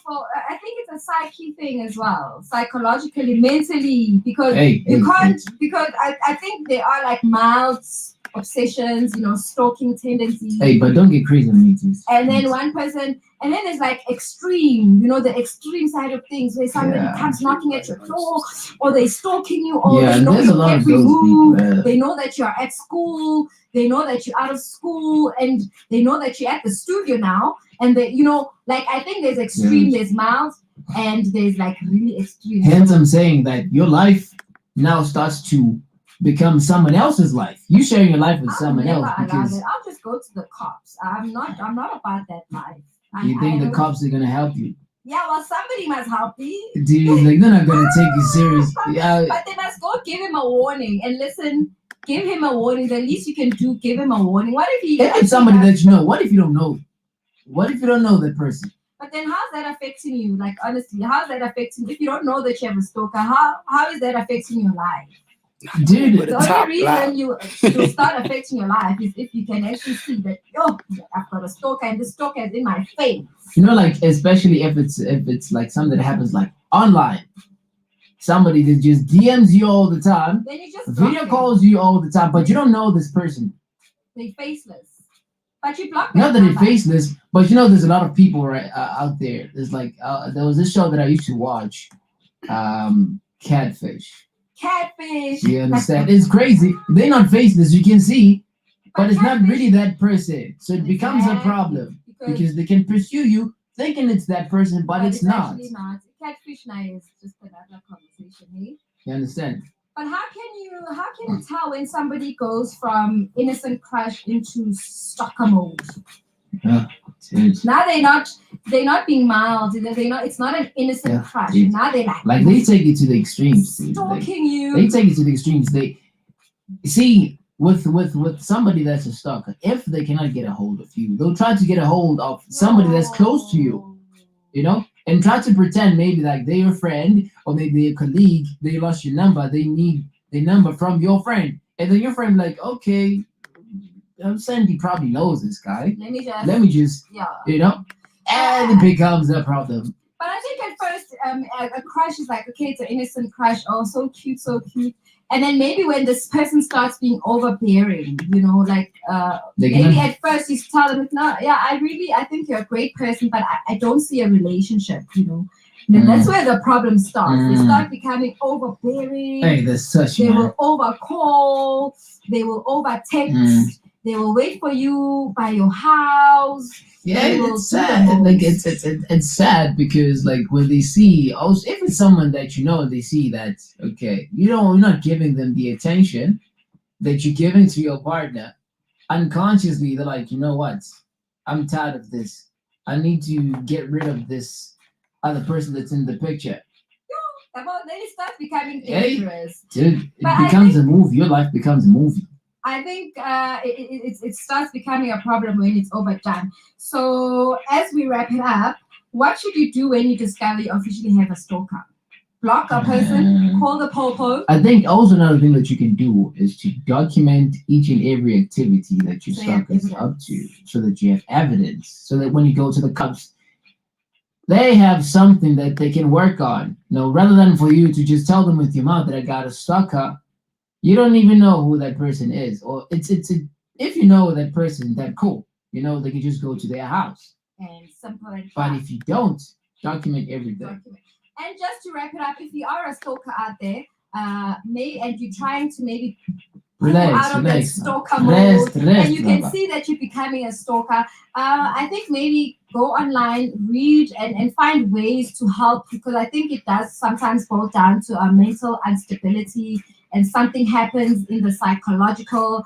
I think it's a psyche thing as well, psychologically, mentally, because you can't. Because I think there are like mild obsessions, stalking tendencies. Hey, but don't get crazy on me, please. And then one person, and then there's like extreme, the extreme side of things where somebody comes knocking at your door, or they're stalking you, or they know there's a your lot of every those move. people. They know that you're at school. They know that you're out of school, and they know that you're at the studio now. And they, I think there's extreme, there's mild, and there's like really extreme. Hence, I'm saying that your life now starts to become someone else's life. You sharing your life with someone else because I'll just go to the cops. I'm not about that life. You think the cops are gonna help you? Yeah, well, somebody must help me. Dude, like they're not gonna take you serious. Yeah, but they must go give him a warning and listen. Give him a warning. The least you can do, give him a warning. What if he? If it's somebody that you know, what if you don't know? What if you don't know that person? But then, how's that affecting you? Like honestly, how's that affecting? If you don't know that you have a stalker, how is that affecting your life? Dude, the only reason you start affecting your life is if you can actually see that, I've got a stalker and the stalker is in my face. Like especially if it's like something that happens like online. Somebody that just DMs you all the time, then you just video calls you all the time, but you don't know this person. They're faceless. But you block them. Not that they're faceless, but there's a lot of people out there. There's like there was this show that I used to watch, Catfish. Catfish. You understand? It's crazy. They're not faceless, you can see, but it's not really that person. So it becomes a problem because they can pursue you thinking it's that person, but it's not. Actually not. Catfish now is just another conversation, eh? You understand? But how can you tell when somebody goes from innocent crush into stalker mode? Yeah. Now they're not being mild. It's not an innocent crush. Dude. Now they're like they take it to the extremes. Stalking you. They take it to the extremes. They see with somebody that's a stalker, if they cannot get a hold of you, they'll try to get a hold of somebody that's close to you, and try to pretend maybe like they're your friend or maybe a colleague. They lost your number. They need the number from your friend, and then your friend like, okay, Sandy probably knows this guy. Let me just and it becomes a problem. But I think at first, a crush is like, okay, it's an innocent crush. Oh, so cute, so cute. And then maybe when this person starts being overbearing, maybe at first you tell them, no, yeah, I think you're a great person, but I don't see a relationship, Then that's where the problem starts. They start becoming overbearing. Hey, that's such. They will overcall. They will overtext. They will wait for you by your house. Yeah, it's sad. Like it's sad because like when they see, also if it's someone that they see that you're not giving them the attention that you're giving to your partner. Unconsciously, they're like, you know what? I'm tired of this. I need to get rid of this other person that's in the picture. Then it starts becoming dangerous. Dude, it becomes a movie. Your life becomes a movie. I think it starts becoming a problem when it's overdone. So as we wrap it up, what should you do when you discover you officially have a stalker? Block a person, call the popo. I think also another thing that you can do is to document each and every activity that your So you have stalker is evidence. up to, so that you have evidence, so that when you go to the cops, they have something that they can work on. Rather than for you to just tell them with your mouth that I got a stalker, you don't even know who that person is, or if you know that person, that cool. They can just go to their house. And simple and But fast. if you don't, document everything. Document. And just to wrap it up, if you are a stalker out there, and you're trying to maybe pull out of that stalker mode, and you can see that you're becoming a stalker, I think maybe go online, read, and find ways to help, because I think it does sometimes boil down to a mental instability, and something happens in the psychological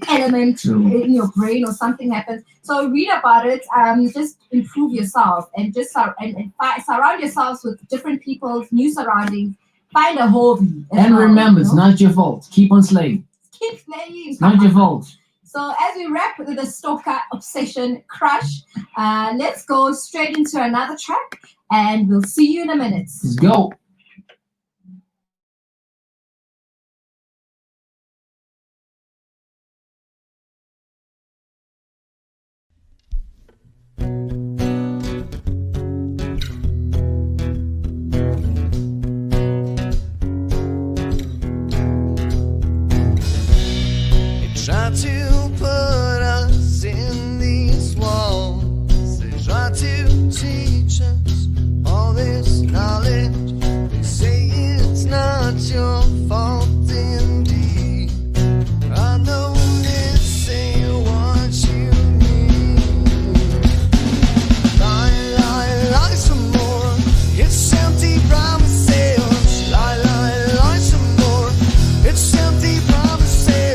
element in your brain, or something happens. So read about it. Just improve yourself, and just surround yourselves with different people, new surroundings. Find a hobby. And remember, it's not your fault. Keep on slaying. Keep playing. It's not your fault. So as we wrap with the stalker obsession crush, let's go straight into another track, and we'll see you in a minute. Let's go. Try to put us in these walls. They try to teach us all this knowledge. They say it's not your fault indeed. I know this ain't what you need. Lie, lie, lie some more. It's empty promises. Lie, lie, lie some more. It's empty promises.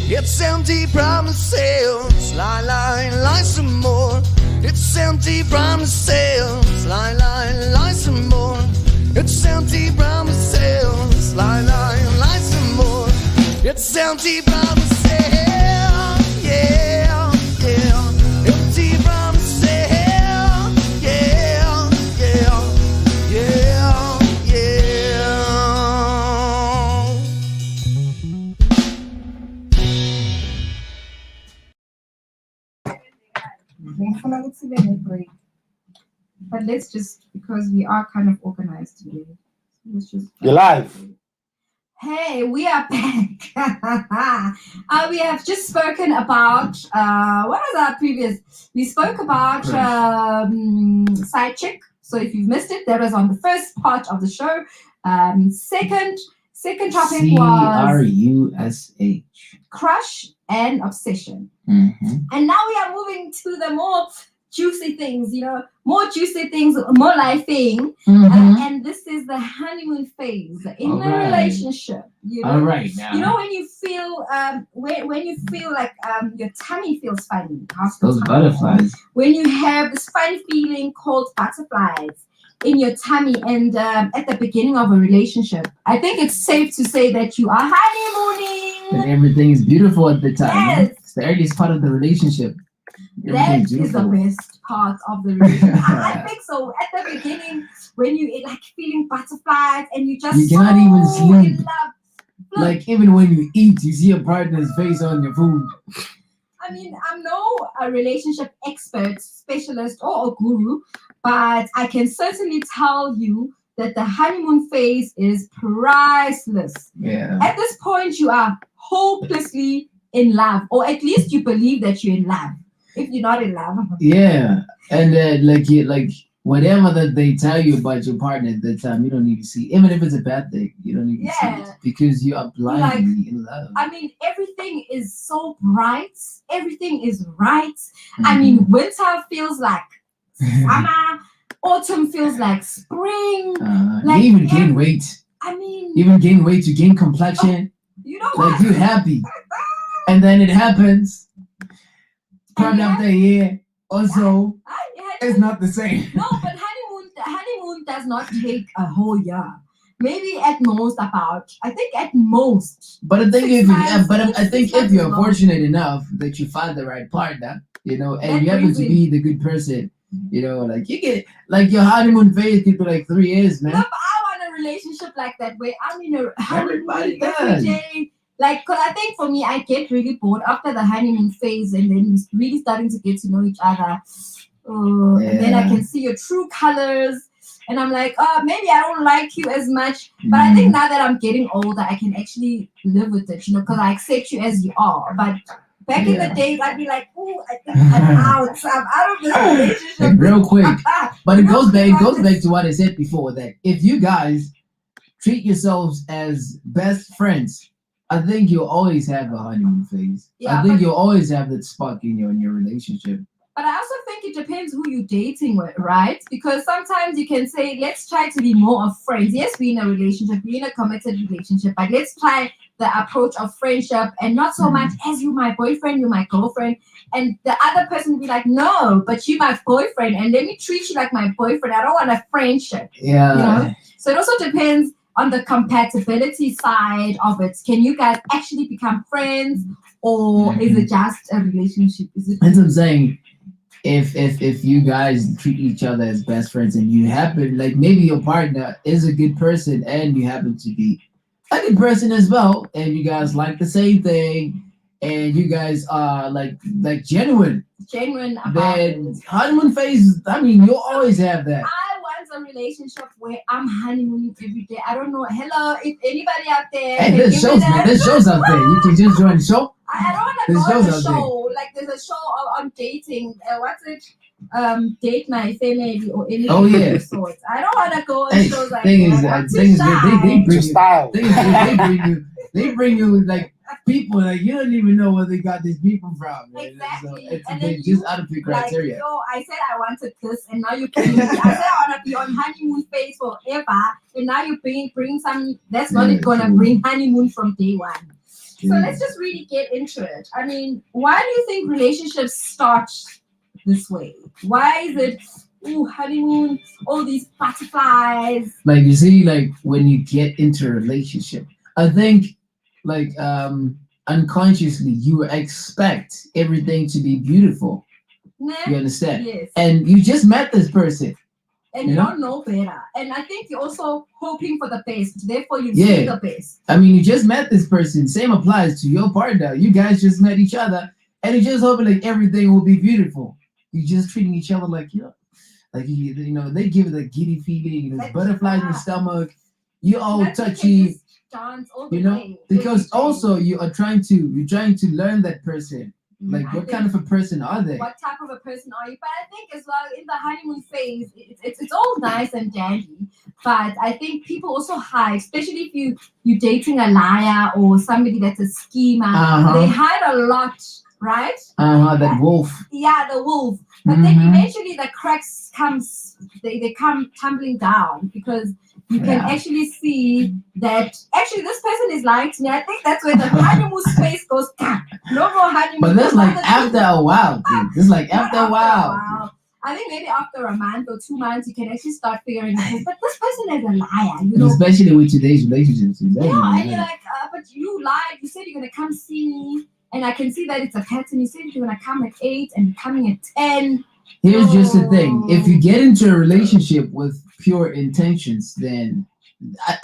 It's empty promises. Lie, lie, lie some more. It's empty promises. Lie, lie, lie some more. It's empty promises. Lie, lie, lie some more. It's empty promises. Yeah, yeah. Empty promises. Yeah, yeah, yeah, yeah. But let's just, because we are kind of organized today, let's just. You're live. Hey, we are back. We have just spoken about what was our previous? We spoke about side chick. So if you've missed it, that was on the first part of the show. Second topic was CRUSH. crush and obsession. Mm-hmm. And now we are moving to the more juicy things, more juicy things, more life-ing. Mhm. And this is the honeymoon phase in All a right. relationship. All right now. When you feel when you feel like your tummy feels funny after Those time. butterflies. When you have this funny feeling called butterflies in your tummy, and at the beginning of a relationship, I think it's safe to say that you are honeymooning. And everything is beautiful at the time. Yes. It's the earliest part of the relationship. That Everything's is the beautiful. best part of the relationship. I think so. At the beginning, when you like feeling butterflies and you just You cannot even in sleep. love. Like even when you eat, you see a partner's face on your food. I mean, I'm no a relationship expert, specialist, or a guru, but I can certainly tell you that the honeymoon phase is priceless. Yeah. At this point, you are hopelessly in love, or at least you believe that you're in love. If you're not in love, Yeah. And then like whatever that they tell you about your partner at the time, you don't even see. Even if it's a bad thing, you don't even see it Yeah. because you are blindly in love. I mean, everything is so bright. Everything is right. I mean, winter feels like summer. Autumn feels like spring. Like you even gain weight. I mean, You even gain weight. You gain complexion. you know Like what? you happy, and then it happens. Probably And after a year or so, I it's not the same. No, but honeymoon does not take a whole year. Maybe at most I think at most. But I think 6 if months, I think 6 months if you're is long. fortunate enough that you find the right partner, and That you happen brings to in- be the good person, like you get like your honeymoon phase could be like 3 years, No, man. but I want a relationship like that where I'm in a honeymoon Everybody every does. day. Like, cause I think for me, I get really bored after the honeymoon phase, and then we're really starting to get to know each other. And then I Yeah. can see your true colors, and I'm like, oh, maybe I don't like you as much. But I think now that I'm getting older, I can actually live with it, because I accept you as you are. But back in Yeah. the days, I'd be like, oh, I think I'm out. I'm out of this relationship. Like, real quick. But it Real goes back. It quick goes on back this. to what I said before, that if you guys treat yourselves as best friends, I think you'll always have a honeymoon phase. Yeah, I think but- you'll always have that spark in your relationship. But I also think it depends who you're dating with, right? Because sometimes you can say, let's try to be more of friends. Yes, we're in a relationship, we're in a committed relationship, but let's try the approach of friendship and not so much as you my boyfriend, you my girlfriend. And the other person will be like, no, but you my boyfriend, and let me treat you like my boyfriend. I don't want a friendship. Yeah. So it also depends on the compatibility side of it. Can you guys actually become friends, or is it just a relationship? Is it? That's what I'm saying. If you guys treat each other as best friends and you happen, like maybe your partner is a good person and you happen to be a good person as well, and you guys like the same thing, and you guys are like genuine, Genuine about then it. honeymoon phase, I mean, you'll always have that. I want a relationship where I'm honeymooning every day. I don't know. Hello, if anybody out there. Hey, can there's give me shows, that. man. There's shows out there. You can just join the show. I don't want to There's go on shows a out there. show. Like there's a show on dating. What's it? Date my family or anything Oh, yeah. of the sort. I don't want to go on Hey, shows like thing is, that. I'm too thing is, shy. they bring To you, style. thing is, they bring you like people like you don't even know where they got these people from. Man. Exactly. So it's And they then just you, out of the Like, criteria. yo, I said I wanted this, and now you're bringing me. I said I want to be on honeymoon phase forever, and now you're bring some. That's not Yeah, gonna true. bring honeymoon from day one. So True. let's just really get into it. I mean, why do you think relationships start this way? Why is it, honeymoon, all these butterflies? Like you see, like when you get into a relationship, I think like unconsciously you expect everything to be beautiful. Nah? You understand? Yes. And you just met this person. And you you know? don't know better. And I think you're also hoping for the best. Therefore, you Yeah. see the best. I mean, you just met this person. Same applies to your partner. You guys just met each other, and you're just hoping like everything will be beautiful. You're just treating each other like they give it a giddy feeling. There's Like, butterflies in the yeah. stomach. You all That you can touchy, just dance all the you know, way, because every day. also you're trying to learn that person. Like, I what think- kind of a person are they? What type of a person are you? But I think as well in the honeymoon phase, it's all nice and dandy. But I think people also hide, especially if you're dating a liar or somebody that's a schemer. Uh-huh. They hide a lot right? That wolf. Yeah, the wolf. But then eventually the cracks they come tumbling down because you can actually see that actually this person is lying to me. I think that's where the honeymoon space goes. No more honeymoon. But that's like after a while, dude. This is like after a while. I think maybe after a month or 2 months, you can actually start figuring it. But this person is a liar, you know. Especially with today's relationships. Yeah, and you're like, but you lied. You said you're gonna come see me, and I can see that it's a pattern. You said you're gonna come at 8 and you're coming at 10. Here's just the thing: if you get into a relationship with pure intentions, then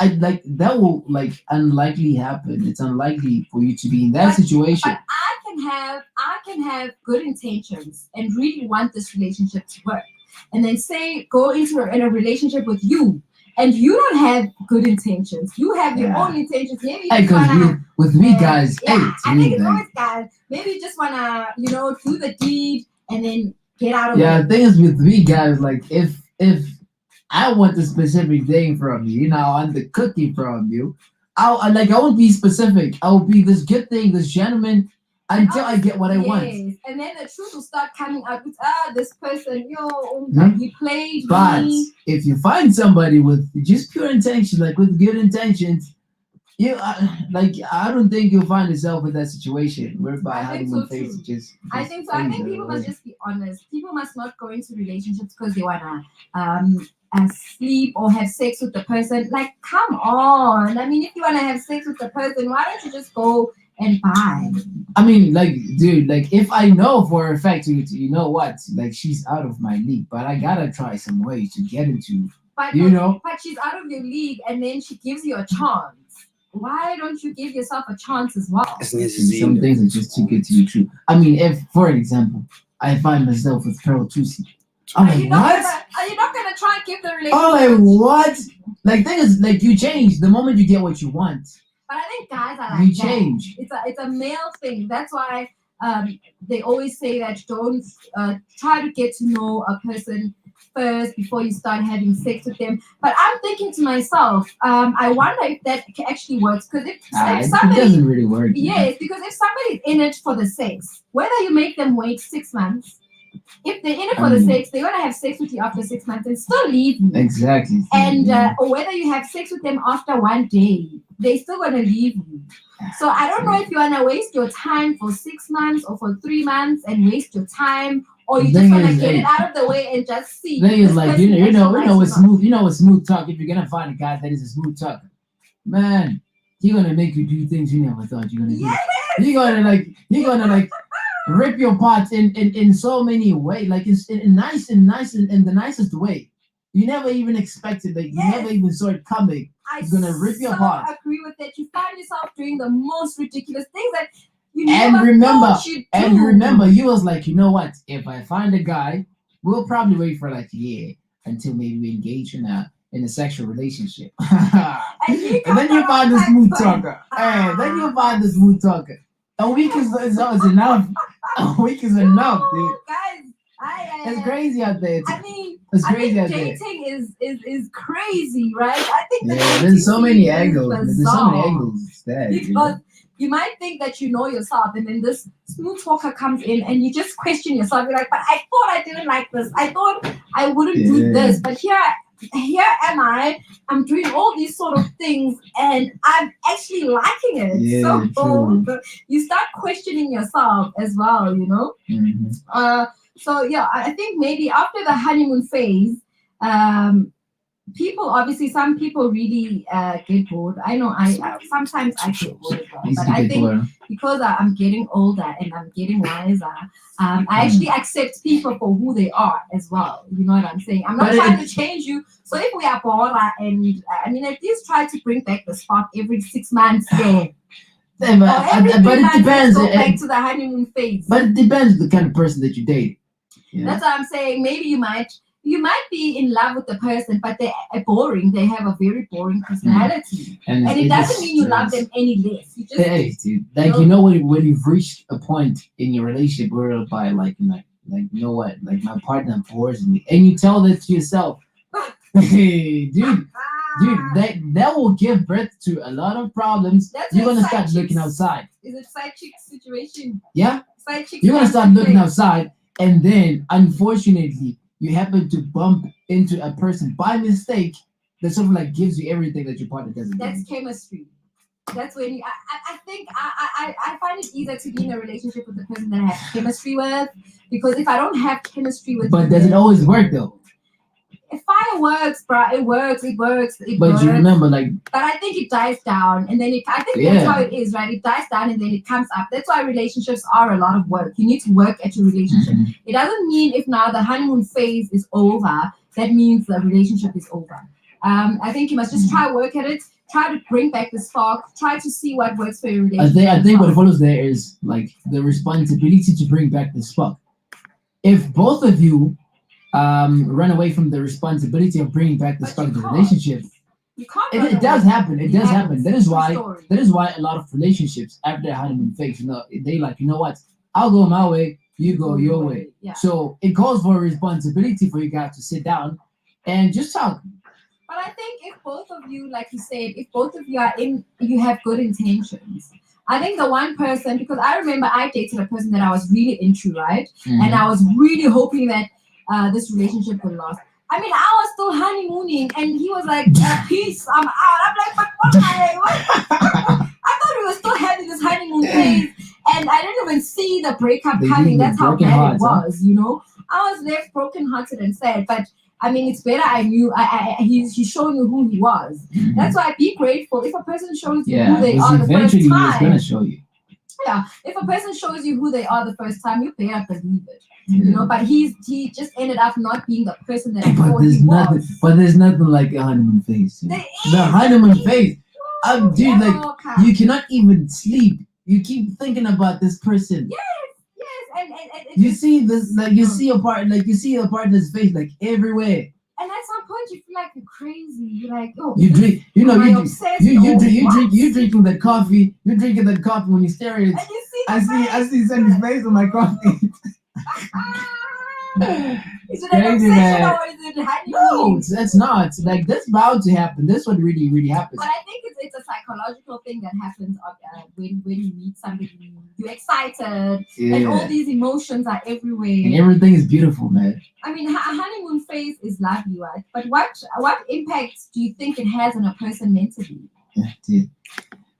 I like that will like unlikely happen. It's unlikely for you to be in that situation. But I can have good intentions and really want this relationship to work, and then say go into a relationship with you, and you don't have good intentions. You have your own intentions. Maybe you just wanna, with me guys, I think it's always guys. Maybe you just wanna do the deed and then get out of it. Yeah, the thing is with me guys, like if I want a specific thing from you, I want the cookie from you. I won't be specific. I will be this good thing, this gentleman, until I get what I want. And then the truth will start coming out with this person, he played but me. If you find somebody with just pure intention, like with good intentions, I don't think you'll find yourself in that situation whereby honeymoon phase just. I think so. I think people must just be honest. People must not go into relationships because they wanna sleep or have sex with the person. Like, come on. I mean, if you wanna have sex with the person, why don't you just go and buy? I mean, like, dude, like if I know for a fact, you know what, like she's out of my league, but I gotta try some ways to get into. But she's out of your league, and then she gives you a chance. Why don't you give yourself a chance as well? Some things are just too good to be true. I mean, if, for example, I find myself with Pearl Tusi, I'm like, what? Are you not gonna try and give the relationship? I'm like, what? Like, thing is, like, you change the moment you get what you want. But I think guys are like you change. It's a male thing. That's why they always say that don't try to get to know a person first before you start having sex with them. But I'm thinking to myself, I wonder if that actually works. Because if somebody, it doesn't really work. Yes, because if somebody's in it for the sex, whether you make them wait 6 months, if they're in it for the sex, they're gonna have sex with you after 6 months and still leave you. Exactly. And or whether you have sex with them after 1 day, they still gonna leave you. So I don't know if you wanna waste your time for 6 months or for 3 months and waste your time, or you just wanna get it out of the way and just see. Thing is, like, you know, it's smooth. You know, it's smooth talk. If you're gonna find a guy that is a smooth talker, man, he's gonna make you do things you never thought you're gonna do. He's gonna like rip your parts in so many ways, like in the nicest way. You never even expected, like you never even saw it coming. He's gonna rip your apart. I agree with that. You find yourself doing the most ridiculous things that you remember, you was like, you know what? If I find a guy, we'll probably wait for like a year until maybe we engage in a sexual relationship. and then you find this smooth talker. Then you find this smooth talker. A week is enough. A week is enough, dude. Guys, it's crazy out there. It's crazy out there. Dating is crazy, right? I think there's so many angles. There's so many angles there. Because you might think that you know yourself, and then this smooth talker comes in, and you just question yourself. You're like, but I thought I didn't like this. I thought I wouldn't do this, but here am I. I'm doing all these sort of things, and I'm actually liking it. So you start questioning yourself as well, you know. Mm-hmm. So yeah, I think maybe after the honeymoon phase, some people really get bored. I know sometimes I get bored as well, but I think because I'm getting older and I'm getting wiser, I actually accept people for who they are as well. You know what I'm saying? I'm not trying to change you. So if we are bored, and at least try to bring back the spark every 6 months there. But it depends. Go back to the honeymoon phase. But it depends the kind of person that you date. Yeah. That's what I'm saying. Maybe you might be in love with the person, but they're boring. They have a very boring personality, and it doesn't mean you love them any less. You just dude. Like, you know, when you've reached a point in your relationship whereby like you know what, like my partner bores me, and you tell that to yourself, hey, dude, that will give birth to a lot of problems. You're gonna start looking outside. Is it side chick situation? Yeah. Side chicks You're gonna have start to looking play. outside, and then unfortunately, you happen to bump into a person by mistake that sort of like gives you everything that your partner doesn't. That's give you. chemistry. That's when you, I think I find it easier to be in a relationship with the person that I have chemistry with, because if I don't have chemistry with But you, does it then always work though? if fire works, bro, it works. But you remember, like, But I think it dies down, and then I think Yeah. that's how it is, right? It dies down, and then it comes up. That's why relationships are a lot of work. You need to work at your relationship. mhm. It doesn't mean if now the honeymoon phase is over, that means the relationship is over. I think you must just try work at it. Try to bring back the spark. Try to see what works for your relationship. I think what follows there is like the responsibility to bring back the spark. If both of you run away from the responsibility of bringing back the But spark you of the can't. relationship, You can't. it run does away. happen. It It does happens. happen. That is True why. story. That is why a lot of relationships after the honeymoon phase, they like, you know what? I'll go my way. You go your way. Yeah. So it calls for a responsibility for you guys to sit down and just talk. But I think if both of you, like you said, if both of you are in, you have good intentions. I think the one person, because I remember I dated a person that I was really into, right? And I was really hoping that this relationship would last. I mean, I was still honeymooning, and he was like, "Peace, I'm out." I'm like, "But what? I thought we were still having this honeymoon phase, and I didn't even see the breakup They coming. leave with That's how broken bad hearts, it huh? was, you know. I was left broken-hearted and sad, but I mean, it's better. I knew he's showing you who he was. Mhm. That's why be grateful if a person shows you Yeah, who they because are the eventually first he's time. gonna show you. Yeah, if a person shows you who they are the first time, you better believe it. You know, but he just ended up not being the person that I But thought there's he nothing. was. But there's nothing like a honeymoon phase. There The is. honeymoon phase. Dude, like Okay. you cannot even sleep. You keep thinking about this person. Yes, and You it's- see this, like you see a part, like you see a partner's face, like everywhere. and at some point you feel like you're crazy. You're like, oh, You drink, you know, am I you obsessed you or what? you drinking that coffee. You're drinking that coffee when you stare at it. And you see, I see Sandy's face on my coffee. is it an Crazy, obsession man. or is it honeymoon? No, that's not. Like that's bound to happen. That's what really, really happens. But I think it's a psychological thing that happens when you meet somebody new. You're excited, and all Yeah, these emotions are and everywhere. everything is beautiful, man. I mean, a honeymoon phase is lovely, right? But what impact do you think it has on a person mentally? Yeah, dude.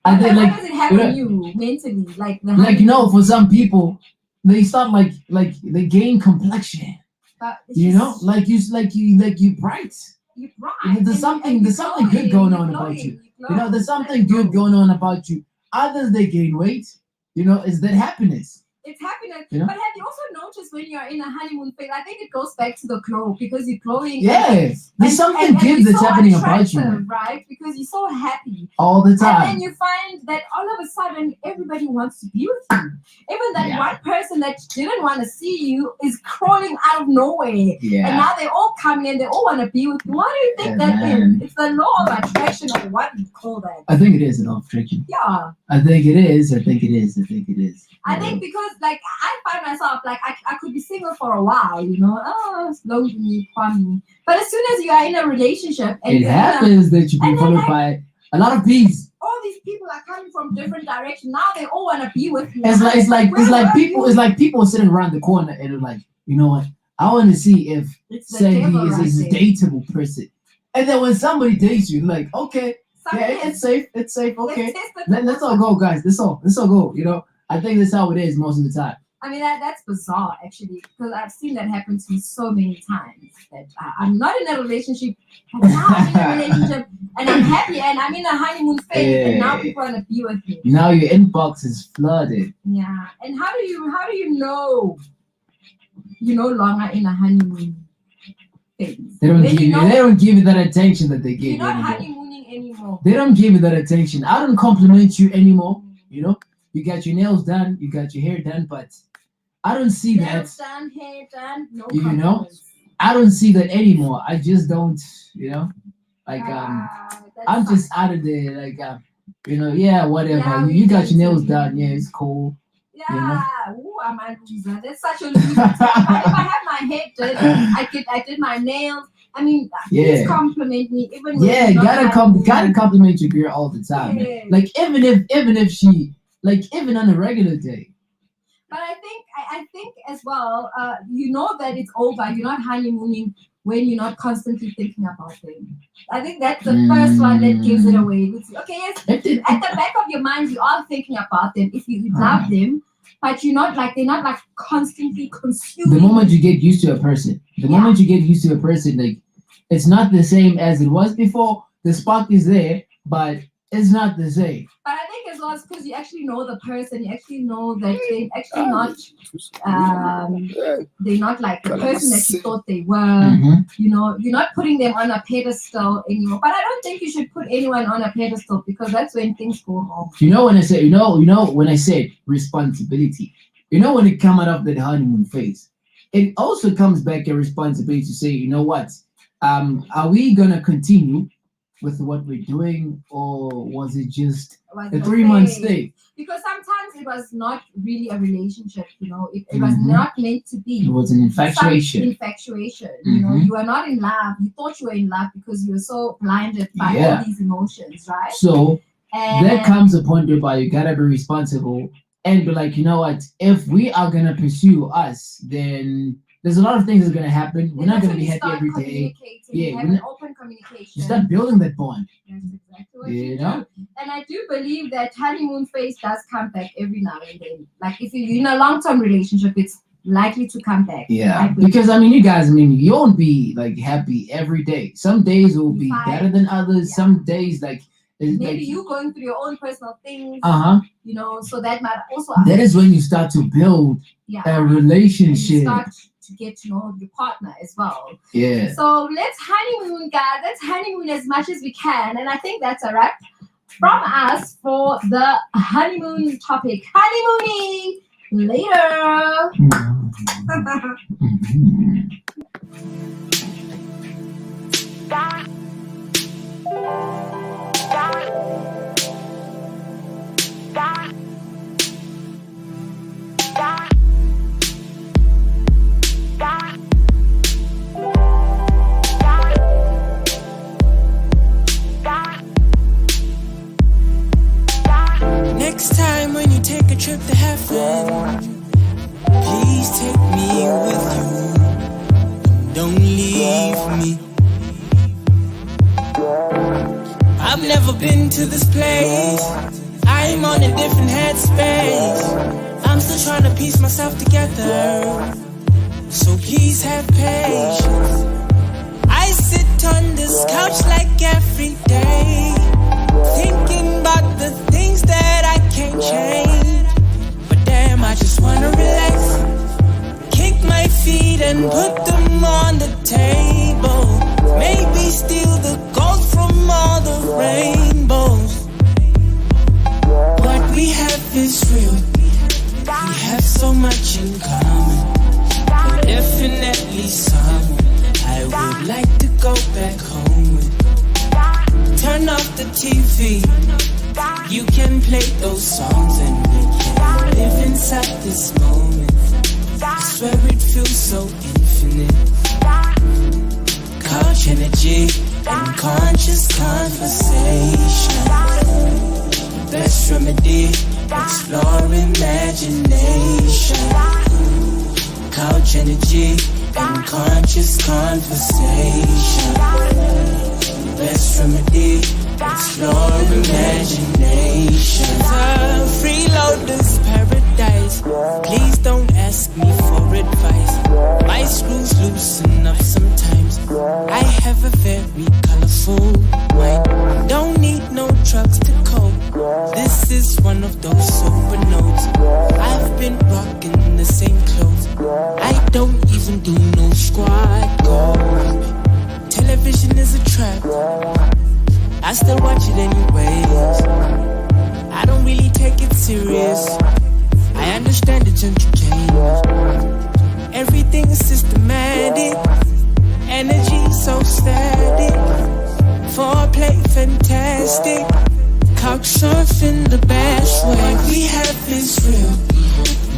I think What like does it have you know- on you mentally? Like the like you know, for some people, they start like they gain complexion. but it's You just- know, like you bright. you're right. There's something good going on about you. You know, there's something good going on about you. Others they gain weight. You know, is that happiness? It's happiness. You know? But have you also noticed when you're in a honeymoon phase? I think it goes back to the glow because you're glowing. Yeah, there's something good you're that's so happening about you, attractive, man. right? Because you're so happy. All the And then time. you find that all of a sudden everybody wants to be with you. Even that Yeah. one person that didn't want to see you is crawling out of nowhere. And Yeah, now they all come in, they all want to be with you. What do you think Yeah, that man. is? It's the law of attraction, or what do you call that? I think it is an off tricky. Yeah. I think it is. I think it is. I think it is. I think because like I find myself like I could be single for a while, you know, it's lonely, crummy. But as soon as you are in a relationship and It you're in a- happens that you be and then, followed like- by a lot of bees. all these people are coming from different directions. Now they all want to be with you. It's like Where were people. you? It's like people sitting around the corner and they're like, you know what? I want to see if It's the Sandy devil is right a there. dateable person. And then when somebody dates you, like, okay, Somebody yeah, it's safe. It's safe. let's Okay, test it. let's all go, guys. Let's all go. You know, I think that's how it is most of the time. I mean that's bizarre actually because I've seen that happen to me so many times that I'm not in a relationship and now I'm in a relationship and I'm happy and I'm in a honeymoon phase and now Yeah. people want to be with me. Now your inbox is flooded. Yeah. And how do you know you're no longer in a honeymoon phase? They don't When give you you. know They don't give you that attention that they you're give you not anymore. honeymooning anymore. They don't give you that attention. I don't compliment you anymore. You know, you got your nails done, you got your hair done, but I don't see Nails that. done, hair done, no You know? compliments. I don't see that anymore. I just don't. You know, like That I'm sucks. just out of there. Like you know, yeah, whatever. Yeah, you got your we nails can done. see. Yeah, it's cool. Yeah, ooh, I'm a loser. That's such a loser. If I have my hair done, I did my nails. I mean, please Yeah. compliment me even when Yeah, you're not gotta honeymooning. compliment your girl all the time. Man. Yeah. Like even if she, like even on a regular day. But I think as well, you know that it's over. You're not honeymooning when you're not constantly thinking about them. I think that's the first one that gives it away. Okay, yes, at the back of your mind, you are thinking about them if you love them, but you're not like, they're not like constantly consuming. The moment you get used to a person, like it's not the same as it was before. The spark is there, but it's not the same. But I think as well as because you actually know the person, you actually know that they're actually not, they're not like the person that you thought they were. You know, you're not putting them on a pedestal anymore. But I don't think you should put anyone on a pedestal because that's when things go wrong. You know when I say, when I said responsibility, when it comes out of the honeymoon phase, it also comes back a responsibility to say, you know what, are we gonna continue with what we're doing, or was it just a 3-month stay? Because sometimes it was not really a relationship, it was not meant to be. It was an infatuation. You know, you were not in love. You thought you were in love because you were so blinded by all these emotions, right? So there comes a point whereby you gotta be responsible and be like, you know what, if we are gonna pursue us, then there's a lot of things that's gonna happen. We're not gonna be happy every day. Yeah, have an open communication. You start building that bond. That's exactly what you do. And I do believe that honeymoon phase does come back every now and then. Like if you're in a long-term relationship, it's likely to come back. Yeah, because you guys, you won't be like happy every day. Some days will be better than others. Yeah. Some days maybe you going through your own personal things. So that might also. That is when you start to build a relationship. To get to know your partner as well. Yeah. So let's honeymoon, guys. Let's honeymoon as much as we can. And I think that's a wrap from us for the honeymoon topic. Honeymooning later. Next time when you take a trip to heaven, please take me with you. Don't leave me. I've never been to this place. I'm on a different headspace. I'm still trying to piece myself together. So please have patience. I sit on this couch like every day, thinking about the things that I can't change. But damn, I just wanna relax, kick my feet and put them on the table. Maybe steal the gold from all the rainbows. What we have is real. We have so much in common. But definitely someone I would like to go back home with. Turn off the TV. You can play those songs and we can live inside this moment. I swear it feels so infinite. Couch energy and conscious conversation. Best remedy, explore imagination. Couch energy and conscious conversation. Best remedy, explore imagination. A freeloader's paradise. Please don't ask me for advice. My screws loosen up sometimes. I have a very colorful mind. Don't need no drugs to cope. This is one of those sober notes. I've been rocking the same clothes. I don't even do no squad goals. Television is a trap. I still watch it anyways. I don't really take it serious. I understand it's entertainment. Everything is systematic. Energy so static. Foreplay fantastic. Couch surfing the best way. What we have is real.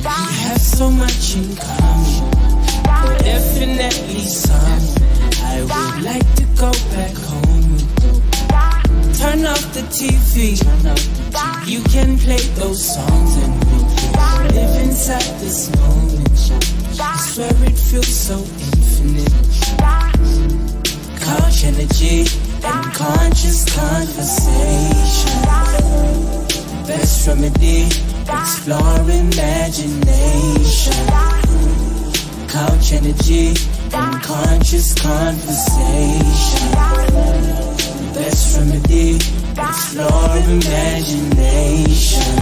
We have so much in common. Definitely some I would like to go back home. Turn off the TV. You can play those songs and live inside this moment. I swear it feels so infinite. Couch energy and conscious conversation. Best remedy, explore imagination. Couch energy and conscious conversation. Best remedy, explore imagination.